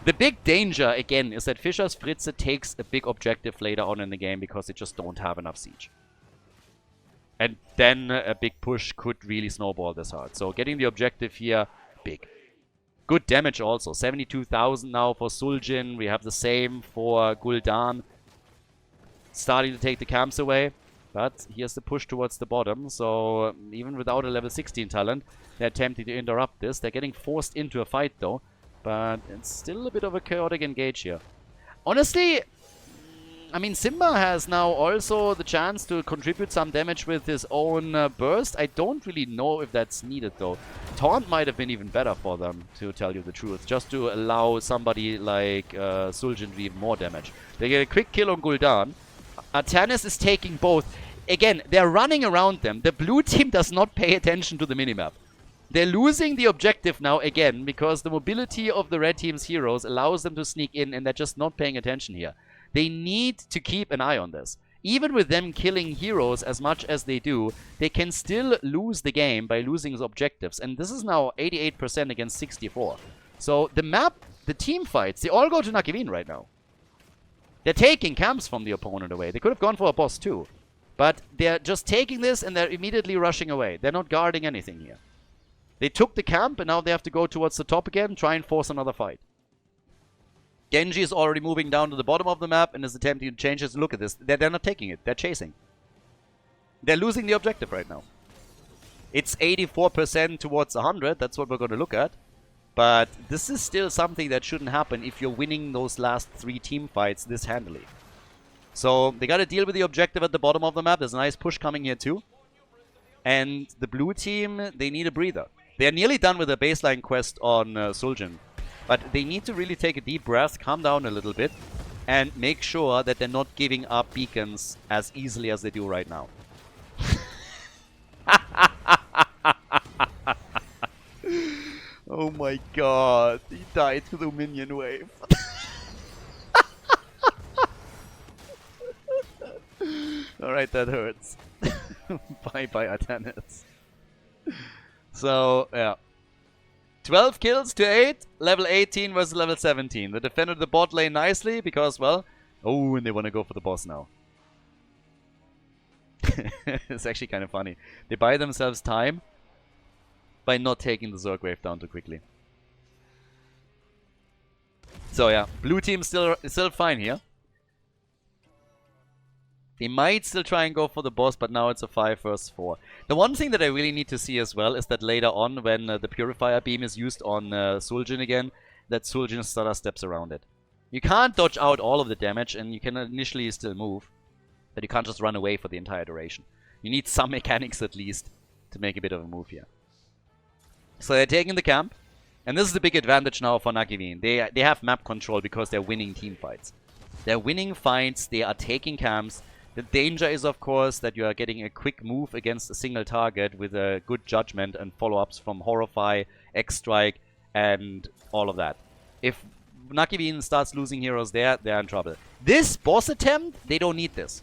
The big danger, again, is that Fischer's Fritze takes a big objective later on in the game because they just don't have enough siege. And then a big push could really snowball this hard. So getting the objective here, big. Good damage also. 72,000 now for Suljin. We have the same for Gul'dan. Starting to take the camps away. But here's the push towards the bottom. So even without a level 16 talent, they're attempting to interrupt this. They're getting forced into a fight though. But it's still a bit of a chaotic engage here. Honestly, I mean, Simba has now also the chance to contribute some damage with his own burst. I don't really know if that's needed though. Taunt might have been even better for them, to tell you the truth. Just to allow somebody like Suljin to do even more damage. They get a quick kill on Gul'dan. Atanis is taking both. Again, they're running around them. The blue team does not pay attention to the minimap. They're losing the objective now again because the mobility of the red team's heroes allows them to sneak in, and they're just not paying attention here. They need to keep an eye on this. Even with them killing heroes as much as they do, they can still lose the game by losing his objectives. And this is now 88% against 64. So the map, the team fights, they all go to Nakivin right now. They're taking camps from the opponent away. They could have gone for a boss too. But they're just taking this and they're immediately rushing away. They're not guarding anything here. They took the camp and now they have to go towards the top again, try and force another fight. Genji is already moving down to the bottom of the map and is attempting to change this. Look at this. They're not taking it. They're chasing. They're losing the objective right now. It's 84% towards 100. That's what we're going to look at. But this is still something that shouldn't happen if you're winning those last 3 team fights this handily. So they got to deal with the objective at the bottom of the map. There's a nice push coming here too. And the blue team, they need a breather. They're nearly done with the baseline quest on Suljin. But they need to really take a deep breath, calm down a little bit, and make sure that they're not giving up beacons as easily as they do right now. Oh my god, he died to the minion wave. Alright, that hurts. Bye-bye, Atanis. So, yeah. 12 kills to 8, level 18 versus level 17. They defended the bot lane nicely because, well... Oh, and they want to go for the boss now. It's actually kind of funny. They buy themselves time by not taking the Zerg wave down too quickly. So yeah, blue team still fine here. They might still try and go for the boss, but now it's a 5 versus 4. The one thing that I really need to see as well is that later on, when the Purifier Beam is used on Suljin again, that Suljin stutter steps around it. You can't dodge out all of the damage, and you can initially still move, but you can't just run away for the entire duration. You need some mechanics at least to make a bit of a move here. So they're taking the camp, and this is the big advantage now for Nakivin. They have map control because they're winning team fights. They're winning fights, they are taking camps. The danger is, of course, that you are getting a quick move against a single target with a good judgment and follow-ups from Horrify, X-Strike, and all of that. If Nakivin starts losing heroes there, they're in trouble. This boss attempt, they don't need this.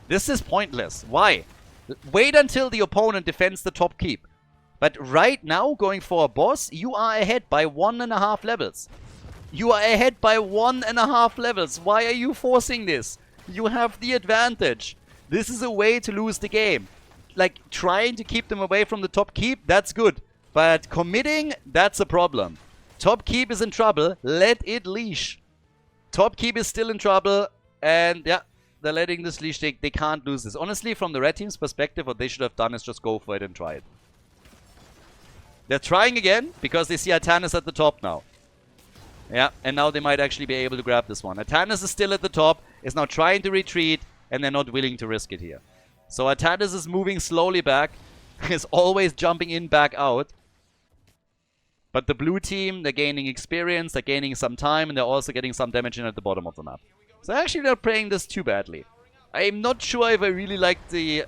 This is pointless. Why? Wait until the opponent defends the top keep. But right now, going for a boss, you are ahead by 1.5 levels. You are ahead by 1.5 levels. Why are you forcing this? You have the advantage. This is a way to lose the game. Like, trying to keep them away from the top keep, that's good. But committing, that's a problem. Top keep is in trouble. Let it leash. Top keep is still in trouble. And yeah, they're letting this leash. They can't lose this. Honestly, from the red team's perspective, what they should have done is just go for it and try it. They're trying again because they see Atanas at the top now. Yeah, and now they might actually be able to grab this one. Atanas is still at the top, is now trying to retreat, and they're not willing to risk it here. So Atanas is moving slowly back, is always jumping in, back out. But the blue team, they're gaining experience, they're gaining some time, and they're also getting some damage in at the bottom of the map. So actually they're playing this too badly. I'm not sure if I really like the...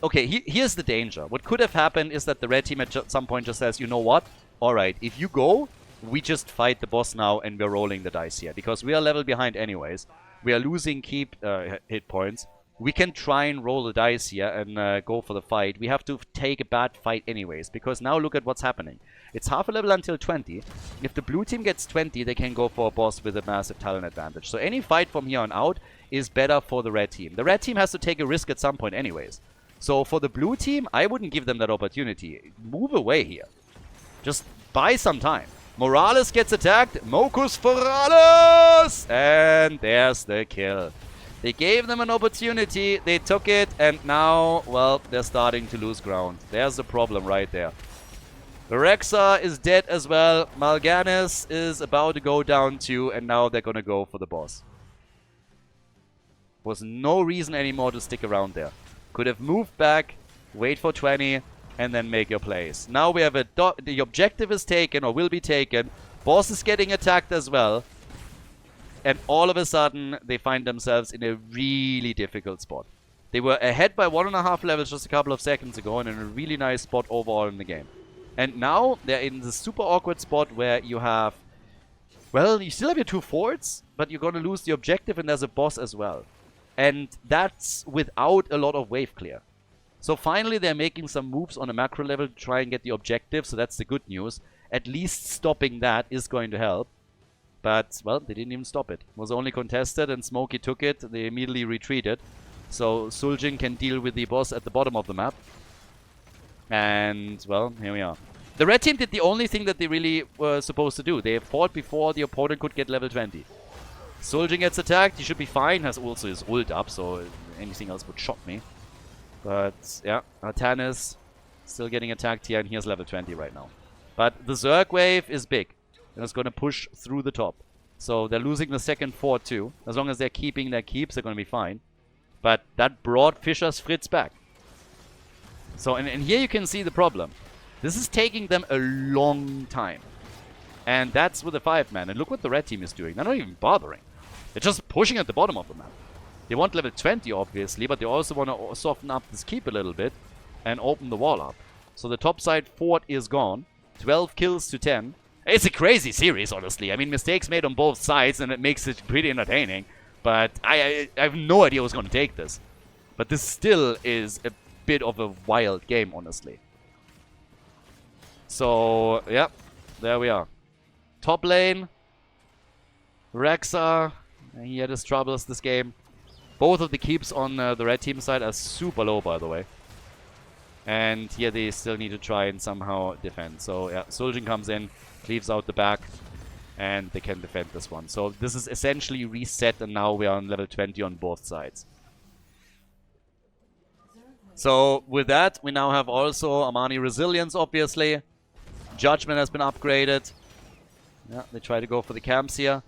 Okay, here's the danger. What could have happened is that the red team at some point just says, you know what? Alright, if you go, we just fight the boss now and we're rolling the dice here. Because we are level behind anyways. We are losing keep hit points. We can try and roll the dice here and go for the fight. We have to take a bad fight anyways. Because now look at what's happening. It's half a level until 20. If the blue team gets 20, they can go for a boss with a massive talent advantage. So any fight from here on out is better for the red team. The red team has to take a risk at some point anyways. So for the blue team, I wouldn't give them that opportunity. Move away here. Just buy some time. Morales gets attacked. Mocus Forales! And there's the kill. They gave them an opportunity. They took it. And now, well, they're starting to lose ground. There's the problem right there. Rexa is dead as well. Mal'Ganis is about to go down too. And now they're going to go for the boss. Was no reason anymore to stick around there. Could have moved back, wait for 20, and then make your plays. Now we have the objective is taken, or will be taken. Boss is getting attacked as well. And all of a sudden, they find themselves in a really difficult spot. They were ahead by 1.5 levels just a couple of seconds ago, and in a really nice spot overall in the game. And now, they're in the super awkward spot where you have... Well, you still have your 2 forts, but you're going to lose the objective, and there's a boss as well. And that's without a lot of wave clear. So finally they're making some moves on a macro level to try and get the objective, so that's the good news. At least stopping that is going to help. But, well, they didn't even stop it. It was only contested and Smokey took it. They immediately retreated. So Suljin can deal with the boss at the bottom of the map. And, well, here we are. The red team did the only thing that they really were supposed to do. They fought before the opponent could get level 20. Suljin gets attacked, he should be fine, has also his ult up, so anything else would shock me. But, yeah, Atanas still getting attacked here, and he has level 20 right now. But the Zerg wave is big, and it's going to push through the top. So they're losing the second fort too. As long as they're keeping their keeps, they're going to be fine. But that brought Fischer's Fritz back. So, and here you can see the problem. This is taking them a long time. And that's with the 5-man. And look what the red team is doing. They're not even bothering. They're just pushing at the bottom of the map. They want level 20, obviously, but they also want to soften up this keep a little bit and open the wall up. So the top side fort is gone. 12 kills to 10. It's a crazy series, honestly. I mean, mistakes made on both sides, and it makes it pretty entertaining. But I have no idea who's going to take this. But this still is a bit of a wild game, honestly. So, yeah, there we are. Top lane, Rexa, he had his troubles this game. Both of the keeps on the red team side are super low, by the way. And here they still need to try and somehow defend. So yeah, Suljin comes in, cleaves out the back, and they can defend this one. So this is essentially reset, and now we are on level 20 on both sides. So with that, we now have also Armani Resilience, obviously. Judgment has been upgraded. Yeah, they try to go for the camps here.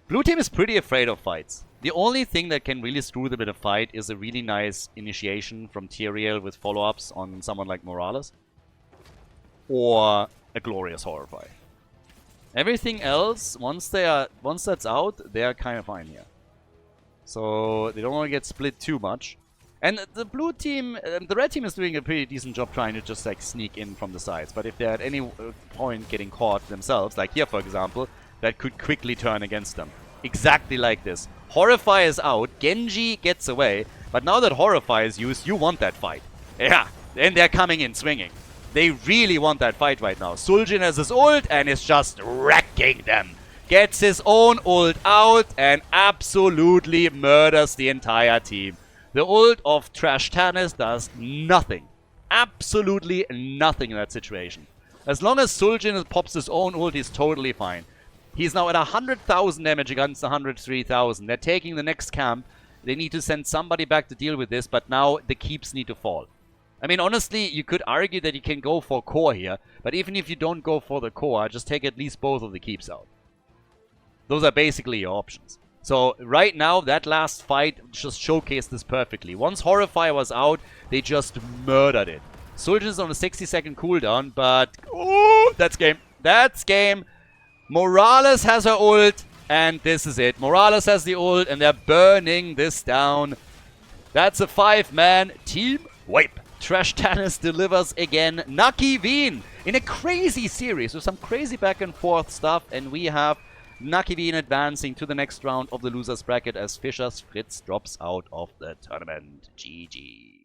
Blue team is pretty afraid of fights. The only thing that can really screw them in a fight is a really nice initiation from Tyrael with follow-ups on someone like Morales. Or a glorious Horrify. Everything else, once that's out, they are kind of fine here. So they don't want to get split too much. And the blue team, the red team is doing a pretty decent job trying to just like sneak in from the sides. But if they're at any point getting caught themselves, like here for example, that could quickly turn against them. Exactly like this. Horrify is out, Genji gets away, but now that Horrify is used, you want that fight. Yeah, and they're coming in swinging. They really want that fight right now. Suljin has his ult and is just wrecking them. Gets his own ult out and absolutely murders the entire team. The ult of Trash Tannis does nothing. Absolutely nothing in that situation. As long as Suljin pops his own ult, he's totally fine. He's now at 100,000 damage against 103,000. They're taking the next camp. They need to send somebody back to deal with this, but now the keeps need to fall. I mean, honestly, you could argue that you can go for core here, but even if you don't go for the core, just take at least both of the keeps out. Those are basically your options. So right now, that last fight just showcased this perfectly. Once Horrify was out, they just murdered it. Suljin's on a 60-second cooldown, but... oh, that's game. That's game. Morales has her ult, and this is it. Morales has the ult, and they're burning this down. That's a 5-man team wipe. Trash Tannis delivers again. Nucky Veen in a crazy series with some crazy back and forth stuff, and we have Nucky Veen advancing to the next round of the losers bracket as Fischer's Fritz drops out of the tournament. GG.